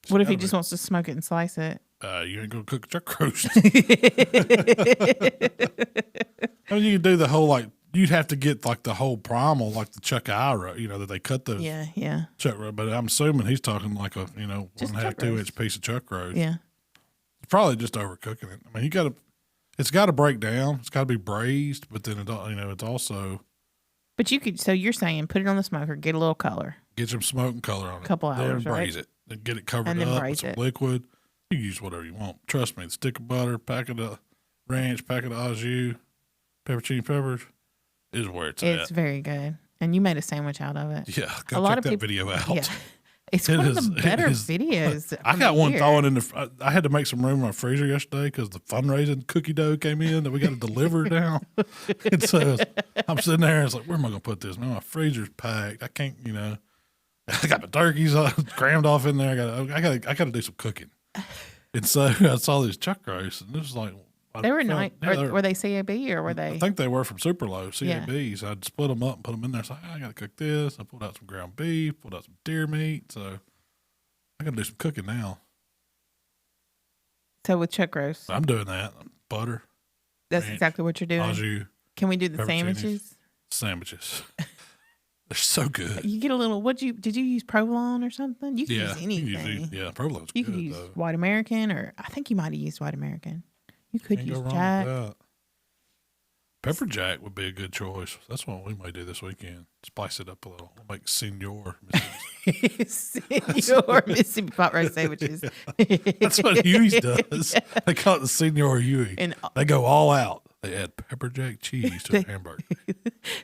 What if he just wants to smoke it and slice it? You ain't going to cook a chuck roast. I mean, you can do the whole, you'd have to get the whole primal, like the chuck ira, that they cut the chuck roast. But I'm assuming he's talking like a, 1.5, 2 inch piece of chuck roast. Yeah. It's probably just overcooking it. I mean, it's got to break down. It's got to be braised, but then it's also. But so you're saying put it on the smoker, get a little color. Get some smoke and color on it. Couple hours, then braise it. Then get it covered up with some liquid. You can use whatever you want. Trust me, the stick of butter, packet of ranch, packet of au jus, pepperoni peppers is where it's at. It's very good. And you made a sandwich out of it. Yeah, go check that video out. Yeah. It's one of the better videos. I got one thawing in I had to make some room in my freezer yesterday because the fundraising cookie dough came in that we got to deliver now. And so I'm sitting there and it's like, where am I going to put this? Man, my freezer's packed. I can't, I got my turkeys crammed off in there. I got to do some cooking. And so I saw these chuck roasts, and it was like, they were nice. Were they CAB or were they? I think they were from Super Low, CABs. Yeah. I'd split them up and put them in there. So I got to cook this. I pulled out some ground beef, pulled out some deer meat. So I got to do some cooking now. So with chuck roast, I'm doing that. Butter. That's ranch, exactly what you're doing. Au jus, can we do the sandwiches? Sandwiches. They're so good. You get a little. Did you use provolone or something? You can use anything. Provolone's good. You could use white American, or I think you might have used white American. You could use Jack. Pepper Jack would be a good choice. That's what we might do this weekend. Spice it up a little. We'll make Senor Mississippi pot roast sandwiches. That's what Huey's does. They call it the Senor Huey. And they go all out. They add pepper jack cheese to a hamburger.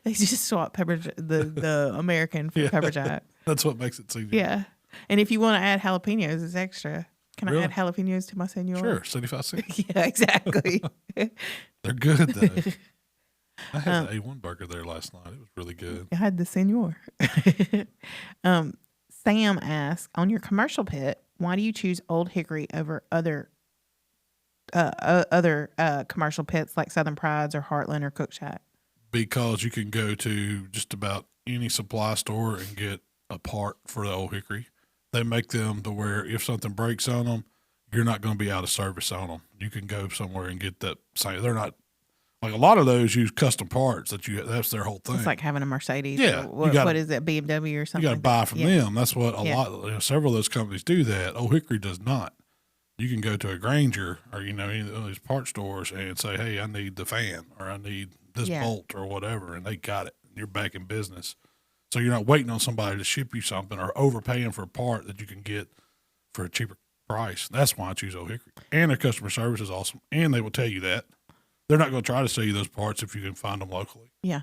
They just swap the American for pepper jack. That's what makes it Senor. Yeah. And if you want to add jalapenos, it's extra. Can I add jalapenos to my Senor? Sure, 75 cents. Yeah, exactly. They're good, though. I had the A1 burger there last night. It was really good. I had the Senor. Sam asks, on your commercial pit, why do you choose Old Hickory over other commercial pits like Southern Pride's or Heartland or Cook Shack? Because you can go to just about any supply store and get a part for the Old Hickory. They make them to where if something breaks on them, you're not going to be out of service on them. You can go somewhere and get that same. They're not like a lot of those use custom parts that's their whole thing. It's like having a Mercedes. Yeah, What is it, BMW or something? You got to buy from that? them. That's what several of those companies do that. Old Hickory does not. You can go to a Granger or, any of these part stores and say, hey, I need the fan or I need this bolt or whatever, and they got it. You're back in business. So you're not waiting on somebody to ship you something or overpaying for a part that you can get for a cheaper price. That's why I choose Old Hickory. And their customer service is awesome, and they will tell you that. They're not going to try to sell you those parts if you can find them locally. Yeah.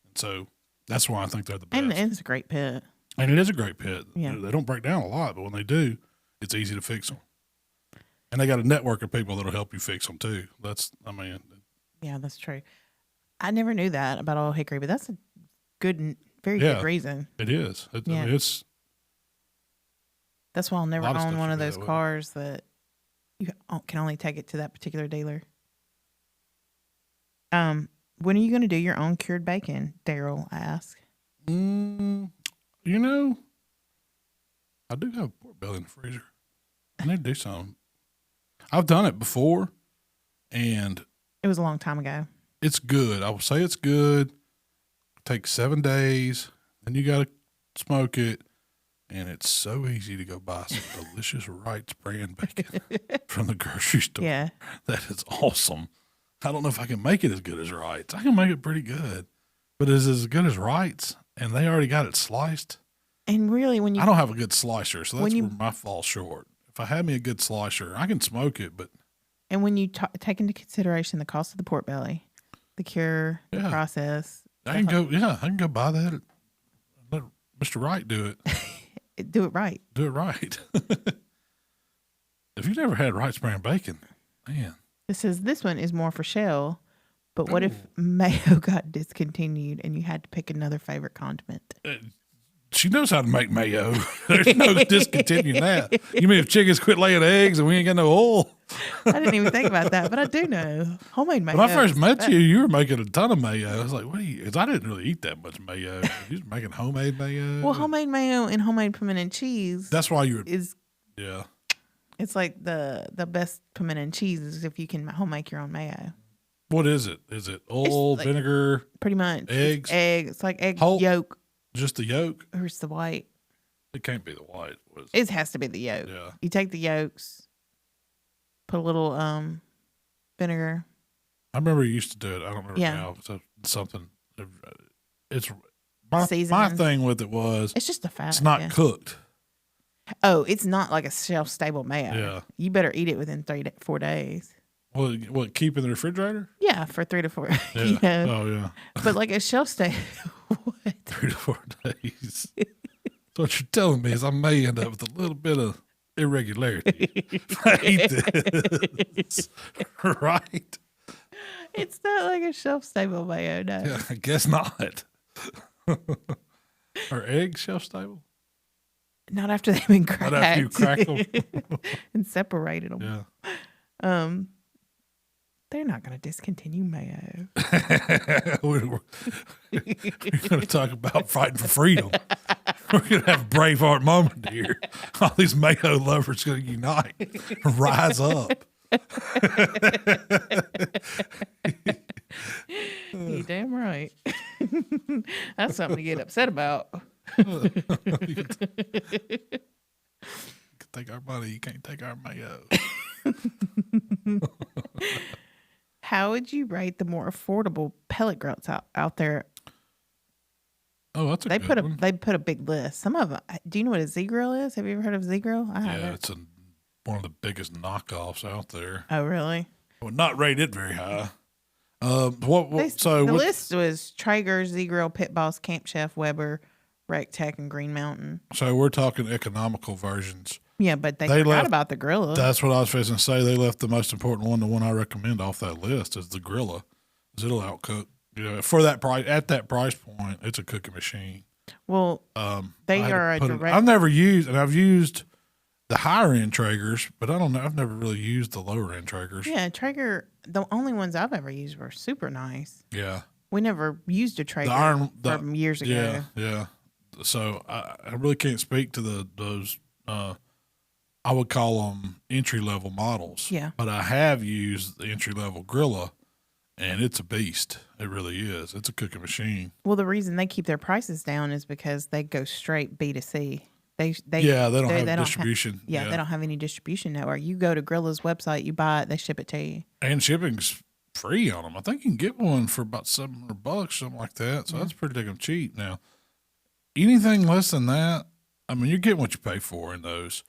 And so that's why I think they're the best. And it's a great pit. And it is a great pit. Yeah. They don't break down a lot, but when they do, it's easy to fix them. And they got a network of people that'll help you fix them too. Yeah, that's true. I never knew that about Old Hickory, but that's a very good reason. It is. That's why I'll never own one of those cars that you can only take it to that particular dealer. When are you going to do your own cured bacon? Daryl asked. I do have pork belly in the freezer. I need to do something. I've done it before, and it was a long time ago. It's good. I will say it's good. It takes 7 days, then you got to smoke it, and it's so easy to go buy some delicious Wright's brand bacon from the grocery store. Yeah, that is awesome. I don't know if I can make it as good as Wright's. I can make it pretty good, but is it as good as Wright's? And they already got it sliced. And really, I don't have a good slicer, so that's where my fall short. If I had me a good slicer, I can smoke it, but. And when you take into consideration the cost of the pork belly, the cure, the process. I can go buy that. Let Mr. Wright do it. Do it right. Do it right. If you've never had Wright's brand bacon, man. This one is more for shell, but what if mayo got discontinued and you had to pick another favorite condiment? She knows how to make mayo. There's no discontinuing that. You mean if chickens quit laying eggs and we ain't got no oil? I didn't even think about that, but I do know homemade mayo. When I first met you were making a ton of mayo. I was like, what are you? Because I didn't really eat that much mayo. You was making homemade mayo. Well, homemade mayo and homemade pimento and cheese. That's why you were. Yeah. It's like the best pimento and cheese is if you can make your own mayo. What is it? Is it oil, vinegar? Pretty much. Eggs? It's like egg yolk. Just the yolk? Or it's the white? It can't be the white. It has to be the yolk. Yeah. You take the yolks, put a little vinegar. I remember you used to do it. I don't remember now. So something. It's my thing with it was it's just a fat. It's not cooked. Oh, it's not like a shelf-stable mayo. Yeah. You better eat it within 3 to 4 days. Well, keep in the refrigerator? Yeah, for 3 to 4. Yeah. Oh, yeah. But like a shelf-stable. 3 to 4 days. So what you're telling me is I may end up with a little bit of irregularity if I eat this. Right? It's not like a shelf-stable mayo, no. Yeah, I guess not. Are eggs shelf-stable? Not after they've been cracked. Not after you crack them. And separated them. Yeah. They're not going to discontinue mayo. We're going to talk about fighting for freedom. We're going to have a Braveheart moment here. All these mayo lovers going to unite, rise up. You're damn right. That's something to get upset about. You can take our money, you can't take our mayo. How would you rate the more affordable pellet grills out there? Oh, that's a good one. They put a big list. Some of them. Do you know what a Z grill is? Have you ever heard of Z grill? I haven't. Yeah, it's one of the biggest knockoffs out there. Oh, really? I would not rate it very high. The list was Traeger, Z Grill, Pit Boss, Camp Chef, Weber, Rectech, and Green Mountain. So we're talking economical versions. Yeah, but they forgot about the Grilla. That's what I was fixing to say. They left the most important one, the one I recommend off that list is the Grilla. It'll outcook. For that price, at that price point, it's a cooking machine. Well, they are a direct. I've never used, and I've used the higher end Traegers, but I don't know. I've never really used the lower end Traegers. Yeah, Traeger. The only ones I've ever used were super nice. Yeah, we never used a Traeger from years ago. Yeah. So I really can't speak to those I would call them entry-level models. Yeah. But I have used the entry-level Grilla, and it's a beast. It really is. It's a cooking machine. Well, the reason they keep their prices down is because they go straight B2C. They don't have distribution. They don't have any distribution network. You go to Grilla's website, you buy it, they ship it to you. And shipping's free on them. I think you can get one for about $700, something like that. So that's pretty damn cheap. Now, anything less than that, I mean, you're getting what you pay for in those.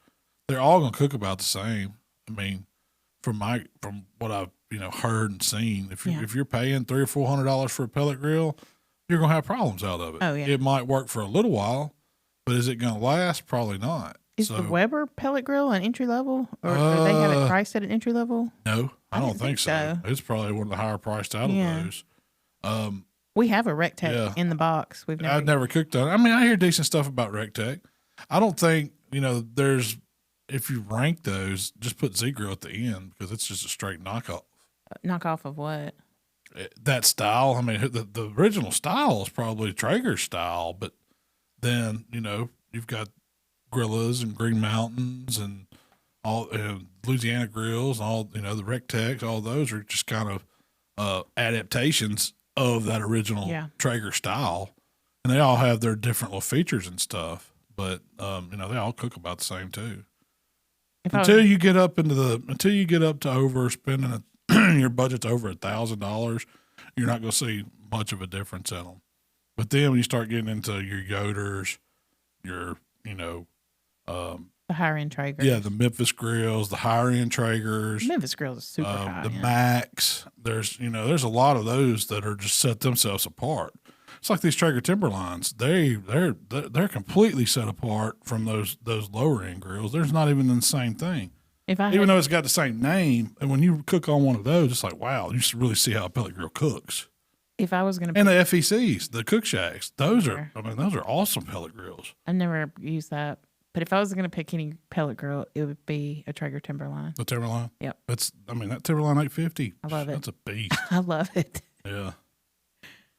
They're all going to cook about the same. I mean, from what I've heard and seen, if you're paying $300 or $400 for a pellet grill, you're going to have problems out of it. Oh, yeah. It might work for a little while, but is it going to last? Probably not. Is the Weber pellet grill an entry level, or they have it priced at an entry level? No, I don't think so. It's probably one of the higher priced out of those. We have a Rectech in the box. I've never cooked on it. I mean, I hear decent stuff about Rectech. I don't think there's. If you rank those, just put Z-Grill at the end because it's just a straight knockoff. Knockoff of what? That style. I mean, the original style is probably Traeger style, but then you've got Grillas and Green Mountains and all Louisiana Grills and all the Rectecs. All those are just kind of adaptations of that original Traeger style, and they all have their different little features and stuff. But they all cook about the same too. Until you get up to overspending your budget's over $1,000, you're not going to see much of a difference in them. But then when you start getting into your Yoders, your the higher end Traegers, the Memphis grills, the higher end Traegers, Memphis grills is super high. The Max, there's a lot of those that are just set themselves apart. It's like these Traeger Timberlines. They're completely set apart from those lower end grills. There's not even the same thing. Even though it's got the same name, and when you cook on one of those, it's like, wow, you really see how a pellet grill cooks. If I was going to, and the FECs, the Cook Shacks, those are awesome pellet grills. I never used that, but if I was going to pick any pellet grill, it would be a Traeger Timberline. The Timberline, yep. That Timberline 850. I love it. That's a beast. I love it. Yeah.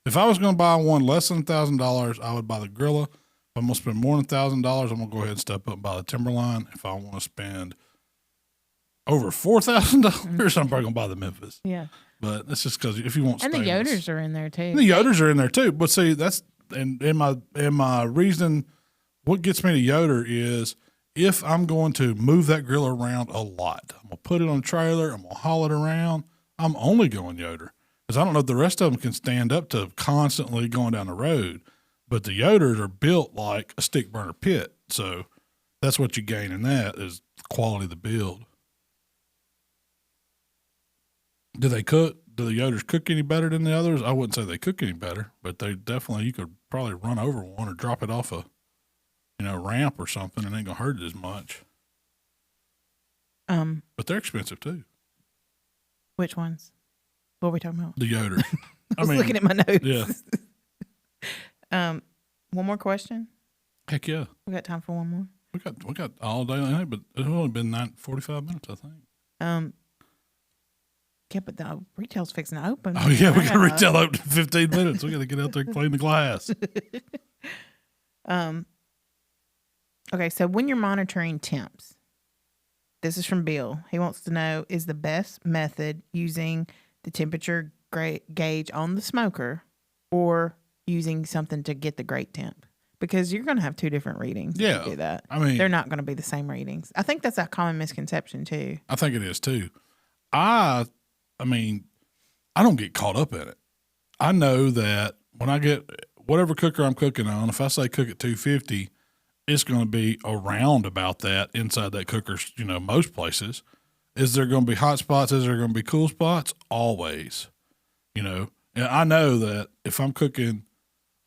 If I was going to buy one less than $1,000, I would buy the Grilla. If I'm going to spend more than $1,000, I'm going to go ahead and step up and buy the Timberline. If I want to spend over $4,000, I'm probably going to buy the Memphis. Yeah. But that's just because if you want stainless. And the Yoders are in there too. And the Yoders are in there too. But see, that's in my reason, what gets me to Yoder is if I'm going to move that grill around a lot, I'm going to put it on a trailer, I'm going to haul it around, I'm only going Yoder. Because I don't know if the rest of them can stand up to constantly going down the road. But the Yoders are built like a stick burner pit. So that's what you gain in that is the quality of the build. Do they cook? Do the Yoders cook any better than the others? I wouldn't say they cook any better, but they definitely, you could probably run over one or drop it off a ramp or something and it ain't going to hurt it as much. But they're expensive too. Which ones? What are we talking about? The Yoders. I was looking at my notes. Yeah. One more question? Heck yeah. We got time for one more? We got all day night, but it's only been 45 minutes, I think. Yeah, but the retail's fixing to open. Oh yeah, we got retail open in 15 minutes. We got to get out there and clean the glass. Okay, so when you're monitoring temps, this is from Bill. He wants to know, is the best method using the temperature gauge on the smoker or using something to get the grate temp? Because you're going to have two different readings. Yeah. If you do that. I mean, they're not going to be the same readings. I think that's a common misconception too. I think it is too. I mean, I don't get caught up in it. I know that when I get whatever cooker I'm cooking on, if I say cook at 250, it's going to be around about that inside that cooker, most places. Is there going to be hot spots? Is there going to be cool spots? Always, And I know that if I'm cooking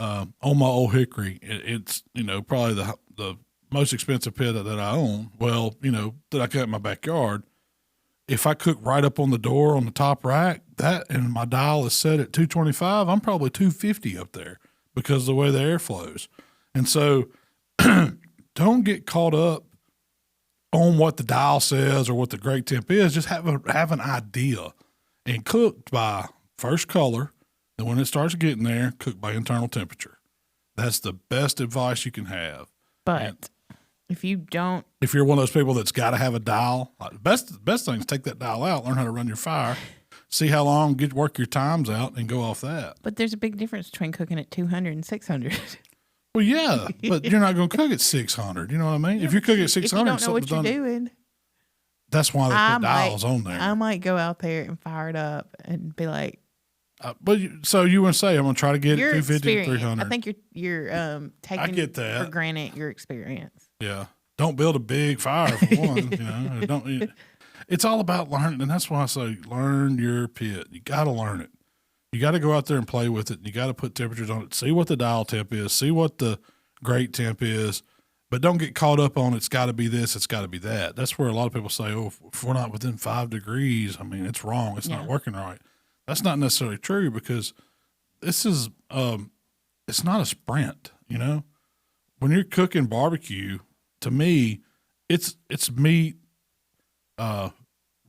on my old hickory, it's, probably the most expensive pit that I own. Well, that I cut in my backyard. If I cook right up on the door on the top rack, and my dial is set at 225, I'm probably 250 up there because of the way the air flows. And so don't get caught up on what the dial says or what the grate temp is. Just have an idea and cook by first color. And when it starts getting there, cook by internal temperature. That's the best advice you can have. But If you don't, If you're one of those people that's got to have a dial, best thing is take that dial out, learn how to run your fire, see how long, work your times out, and go off that. but there's a big difference between cooking at 200 and 600. Well, yeah, but you're not going to cook at 600. You know what I mean? If you're cooking at 600, if you don't know what you're doing, that's why they put dials on there. I might go out there and fire it up and be like, so you want to say I'm going to try to get your 250 to 300? I think you're taking for granted your experience. Yeah, don't build a big fire for one. It's all about learning, and that's why I say learn your pit. You got to learn it. You got to go out there and play with it. You got to put temperatures on it. See what the dial temp is. See what the grate temp is. But don't get caught up on it's got to be this, it's got to be that. That's where a lot of people say, oh, if we're not within 5 degrees, I mean, it's wrong. It's not working right. That's not necessarily true because this is it's not a sprint, When you're cooking barbecue, to me, it's meat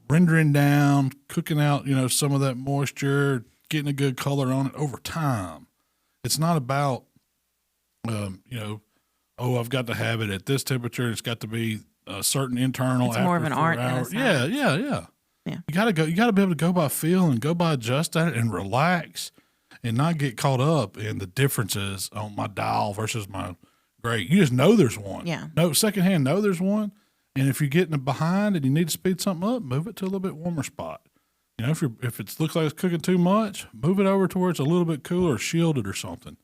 rendering down, cooking out, some of that moisture, getting a good color on it over time. It's not about, I've got to have it at this temperature. It's got to be a certain internal. It's more of an art than a science. Yeah. You gotta be able to go by feel and go by adjust at it and relax and not get caught up in the differences on my dial versus my grate. You just know there's one. Yeah. No, secondhand, know there's one. And if you're getting behind and you need to speed something up, move it to a little bit warmer spot. If it looks like it's cooking too much, move it over to where it's a little bit cooler or shielded or something.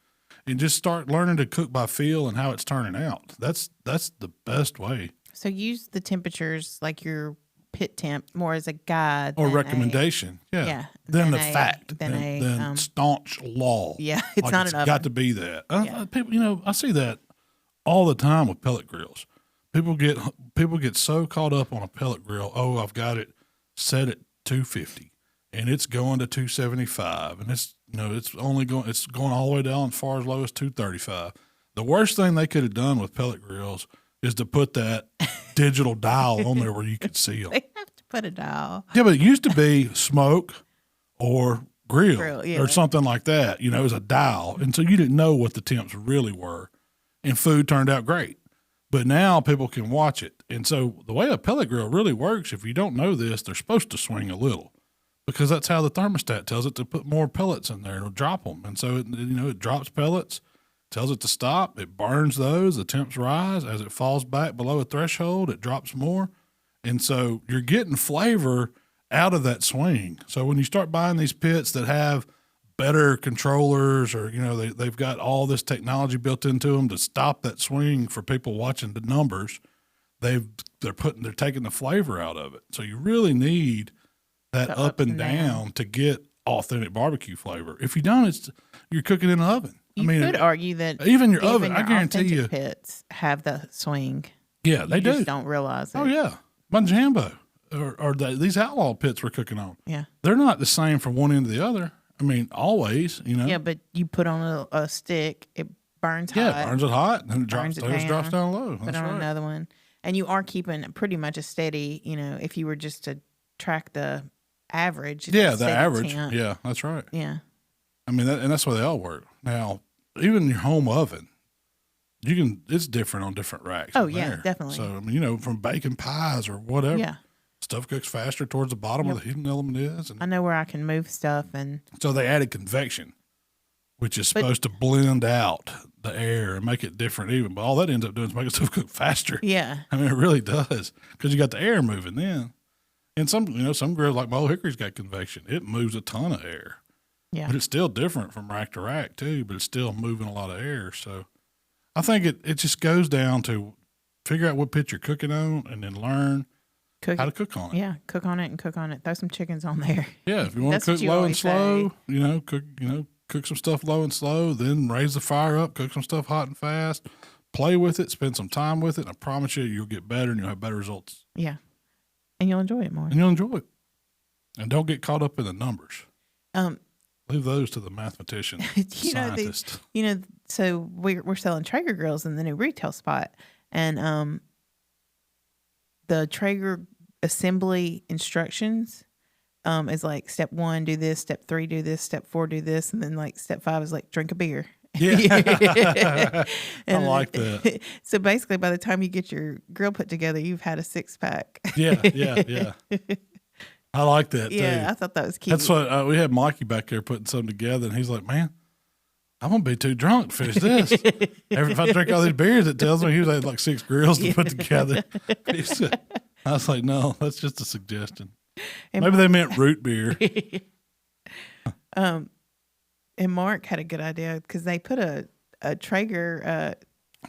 And just start learning to cook by feel and how it's turning out. That's the best way. So use the temperatures like your pit temp more as a guide or recommendation. Than the fact. Than staunch law. Yeah, it's not an oven. Got to be that. People, I see that all the time with pellet grills. People get so caught up on a pellet grill. Oh, I've got it set at 250 and it's going to 275 and it's going all the way down as far as low as 235. The worst thing they could have done with pellet grills is to put that digital dial on there where you could see them. They have to put a dial. Yeah, but it used to be smoke or grill or something like that, as a dial. And so you didn't know what the temps really were and food turned out great. But now people can watch it. And so the way a pellet grill really works, if you don't know this, they're supposed to swing a little because that's how the thermostat tells it to put more pellets in there. It'll drop them. And so, it drops pellets, tells it to stop. It burns those. The temps rise. As it falls back below a threshold, it drops more. And so you're getting flavor out of that swing. So when you start buying these pits that have better controllers or, they've got all this technology built into them to stop that swing for people watching the numbers, they're taking the flavor out of it. So you really need that up and down to get authentic barbecue flavor. If you don't, you're cooking in an oven. You could argue that even your oven, I guarantee you, pits have the swing. Yeah, they do. Just don't realize it. Oh yeah, my Jambo or these outlaw pits we're cooking on. Yeah, they're not the same from one end to the other. I mean, always, Yeah, but you put on a stick, it burns hot. Yeah, it burns it hot, and then it drops down low. Put on another one. And you are keeping pretty much a steady, if you were just to track the average. Yeah, the average. Temp. Yeah, that's right. Yeah. I mean, and that's why they all work. Now, even your home oven, it's different on different racks. Oh, yeah, definitely. So, I mean, from baking pies or whatever. Yeah. Stuff cooks faster towards the bottom where the heating element is. And I know where I can move stuff. And so they added convection, which is supposed to blend out the air and make it different even. But all that ends up doing is making stuff cook faster. Yeah. I mean, it really does because you got the air moving then. And some grills like my Old Hickory's got convection. It moves a ton of air. Yeah. But it's still different from rack to rack too, but it's still moving a lot of air. So I think it just goes down to figure out what pit you're cooking on and then learn how to cook on it. Yeah, cook on it and cook on it. Throw some chickens on there. Yeah, if you want to cook low and slow, cook some stuff low and slow, then raise the fire up, cook some stuff hot and fast, play with it, spend some time with it, and I promise you'll get better and you'll have better results. Yeah, and you'll enjoy it more. And don't get caught up in the numbers. Leave those to the mathematician, scientist. So we're selling Traeger grills in the new retail spot, and the Traeger assembly instructions is like step 1, do this, step 3, do this, step 4, do this, and then like step 5 is like drink a beer. Yeah. I like that. So basically, by the time you get your grill put together, you've had a 6-pack. Yeah. I like that, too. Yeah, I thought that was cute. That's what we had Mikey back there putting something together, and he's like, man, I'm going to be too drunk to finish this. If I drink all these beers, it tells me he had like 6 grills to put together. I was like, no, that's just a suggestion. Maybe they meant root beer. And Mark had a good idea because they put a Traeger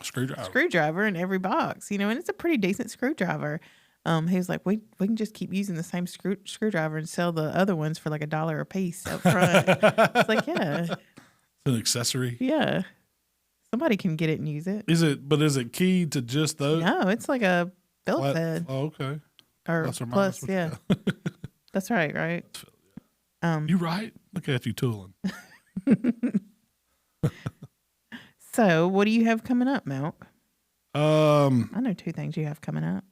screwdriver in every box, and it's a pretty decent screwdriver. He was like, we can just keep using the same screwdriver and sell the other ones for like $1 a piece up front. It's like, yeah. It's an accessory. Yeah. Somebody can get it and use it. Is it key to just those? No, it's like a billet fed. Oh, okay. Or plus, yeah. That's right? You right? Look at you tooling. So, what do you have coming up, Malc? I know 2 things you have coming up.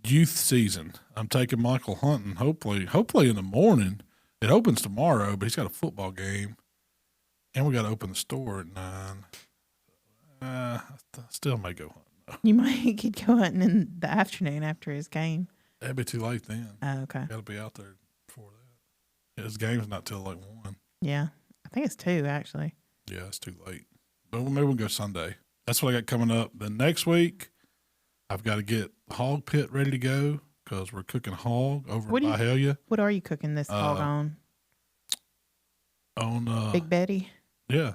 Youth season. I'm taking Michael hunting. Hopefully in the morning. It opens tomorrow, but he's got a football game, and we got to open the store at 9. I still may go hunting. You might could go hunting in the afternoon after his game. That'd be too late then. Oh, okay. Got to be out there before that. His game's not till like 1. Yeah, I think it's 2 actually. Yeah, it's too late. But maybe we'll go Sunday. That's what I got coming up. Then next week, I've got to get the hog pit ready to go because we're cooking hog over at Mahalia. What are you cooking this hog on? On Big Betty. Yeah.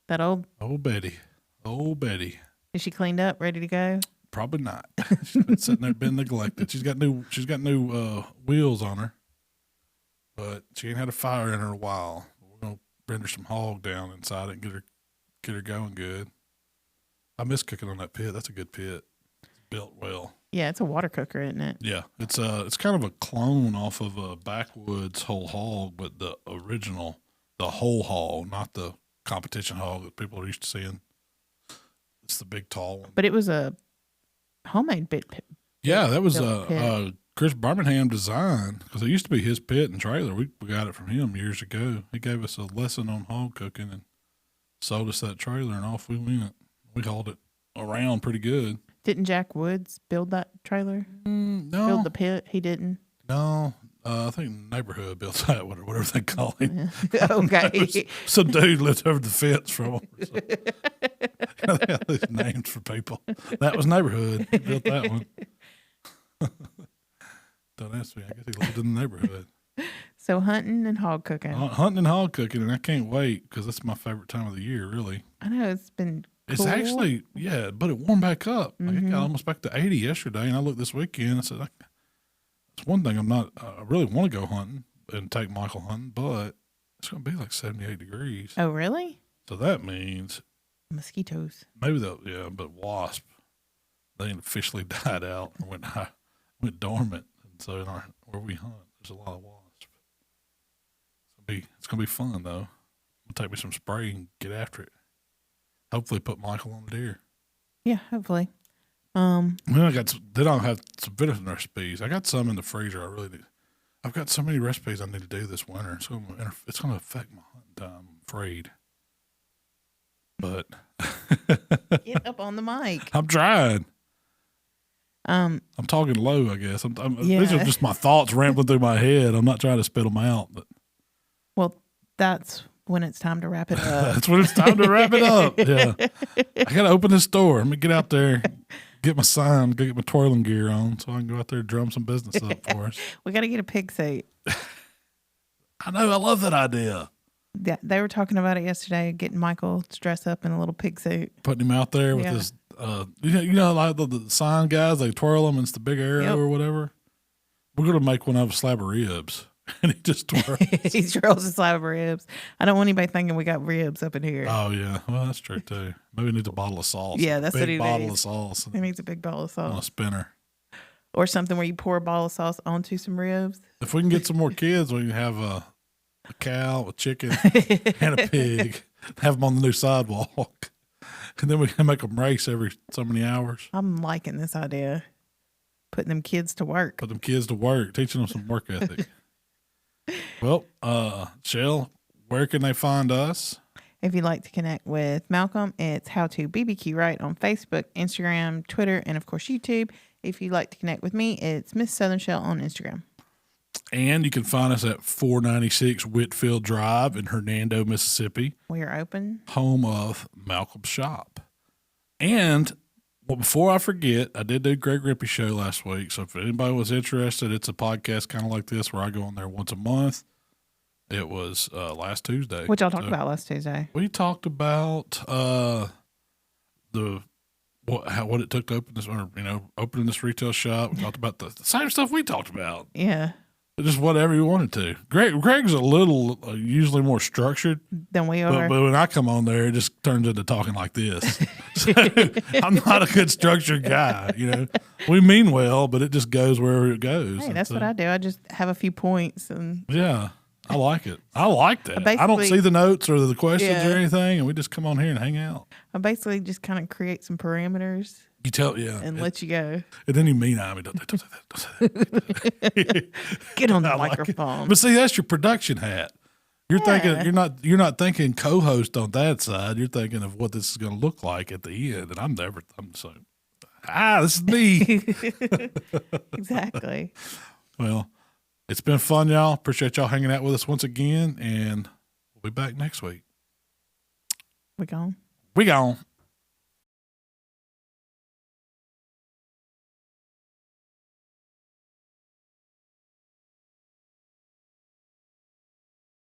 That old Betty. Old Betty. Is she cleaned up, ready to go? Probably not. She's been sitting there, been neglected. She's got new wheels on her, but she ain't had a fire in her in a while. We're gonna bring her some hog down inside it and get her going good. I miss cooking on that pit. That's a good pit. It's built well. Yeah, it's a water cooker, isn't it? Yeah, it's kind of a clone off of a backwoods whole hog, but the original, the whole hog, not the competition hog that people are used to seeing. It's the big tall one. But it was a homemade pit. Yeah, that was Chris Birmingham design because it used to be his pit and trailer. We got it from him years ago. He gave us a lesson on hog cooking and sold us that trailer, and off we went. We hauled it around pretty good. Didn't Jack Woods build that trailer? No. Build the pit? He didn't? No. I think the neighborhood built that, whatever they call him. Okay. Some dude lived over the fence from him. So. They have these names for people. That was neighborhood. He built that one. Don't ask me. I guess he lived in the neighborhood. So hunting and hog cooking. Hunting and hog cooking, and I can't wait because that's my favorite time of the year, really. I know it's been cool. It's actually, yeah, but it warmed back up. Like it got almost back to 80 yesterday, and I looked this weekend and said, that's one thing I really want to go hunting and take Michael hunting, but it's going to be like 78 degrees. Oh, really? So that means mosquitoes. Maybe but wasp, they ain't officially died out and went dormant. And so where we hunt, there's a lot of wasps. It's going to be fun though. It'll take me some spray and get after it. Hopefully put Michael on the deer. Yeah, hopefully. Then I'll have some vitamin recipes. I got some in the freezer. I really do. I've got so many recipes I need to do this winter. So it's going to affect my hunting time. I'm afraid. But get up on the mic. I'm trying. I'm talking low, I guess. These are just my thoughts rambling through my head. I'm not trying to spit them out. But well, that's when it's time to wrap it up. That's when it's time to wrap it up. Yeah, I gotta open this door. Let me get out there, get my sign, go get my twirling gear on, so I can go out there and drum some business up for us. We got to get a pig suit. I know. I love that idea. Yeah, they were talking about it yesterday. Getting Michael to dress up in a little pig suit, putting him out there with his, like the sign guys. They twirl them. And it's the big arrow or whatever. We're gonna make one out of a slab of ribs, and he just twirls. He twirls a slab of ribs. I don't want anybody thinking we got ribs up in here. Oh yeah, well that's true too. Maybe he needs a bottle of sauce. Yeah, that's what he needs. Big bottle of sauce. He needs a big bottle of sauce on a spinner, or something where you pour a bottle of sauce onto some ribs. If we can get some more kids, we can have a cow, a chicken, and a pig. Have them on the new sidewalk, and then we can make them race every so many hours. I'm liking this idea. Putting them kids to work. Teaching them some work ethic. Well, Shell, where can they find us? If you'd like to connect with Malcom, it's HowToBBQRight on Facebook, Instagram, Twitter, and of course YouTube. If you'd like to connect with me, it's Miss Southern Shell on Instagram. And you can find us at 496 Whitfield Drive in Hernando, Mississippi. We are open. Home of Malcolm's Shop. And well, before I forget, I did do Greg Rippey show last week. So if anybody was interested, it's a podcast kind of like this where I go on there once a month. It was last Tuesday. What y'all talked about last Tuesday? We talked about what it took to open this, or opening this retail shop. We talked about the same stuff we talked about. Yeah. Just whatever you wanted to. Greg's a little usually more structured than we are. But when I come on there, it just turns into talking like this. So I'm not a good structured guy. We mean well, but it just goes wherever it goes. Hey, that's what I do. I just have a few points and yeah. I like it. I like that. I don't see the notes or the questions or anything, and we just come on here and hang out. I basically just kind of create some parameters. You tell, and let you go. And then you mean I mean, don't say that. Get on the microphone. But see, that's your production hat. You're thinking you're not thinking co-host on that side. You're thinking of what this is going to look like at the end. And I'm saying, this is me. Exactly. Well, it's been fun, y'all. Appreciate y'all hanging out with us once again, and we'll be back next week. We gone. We gone.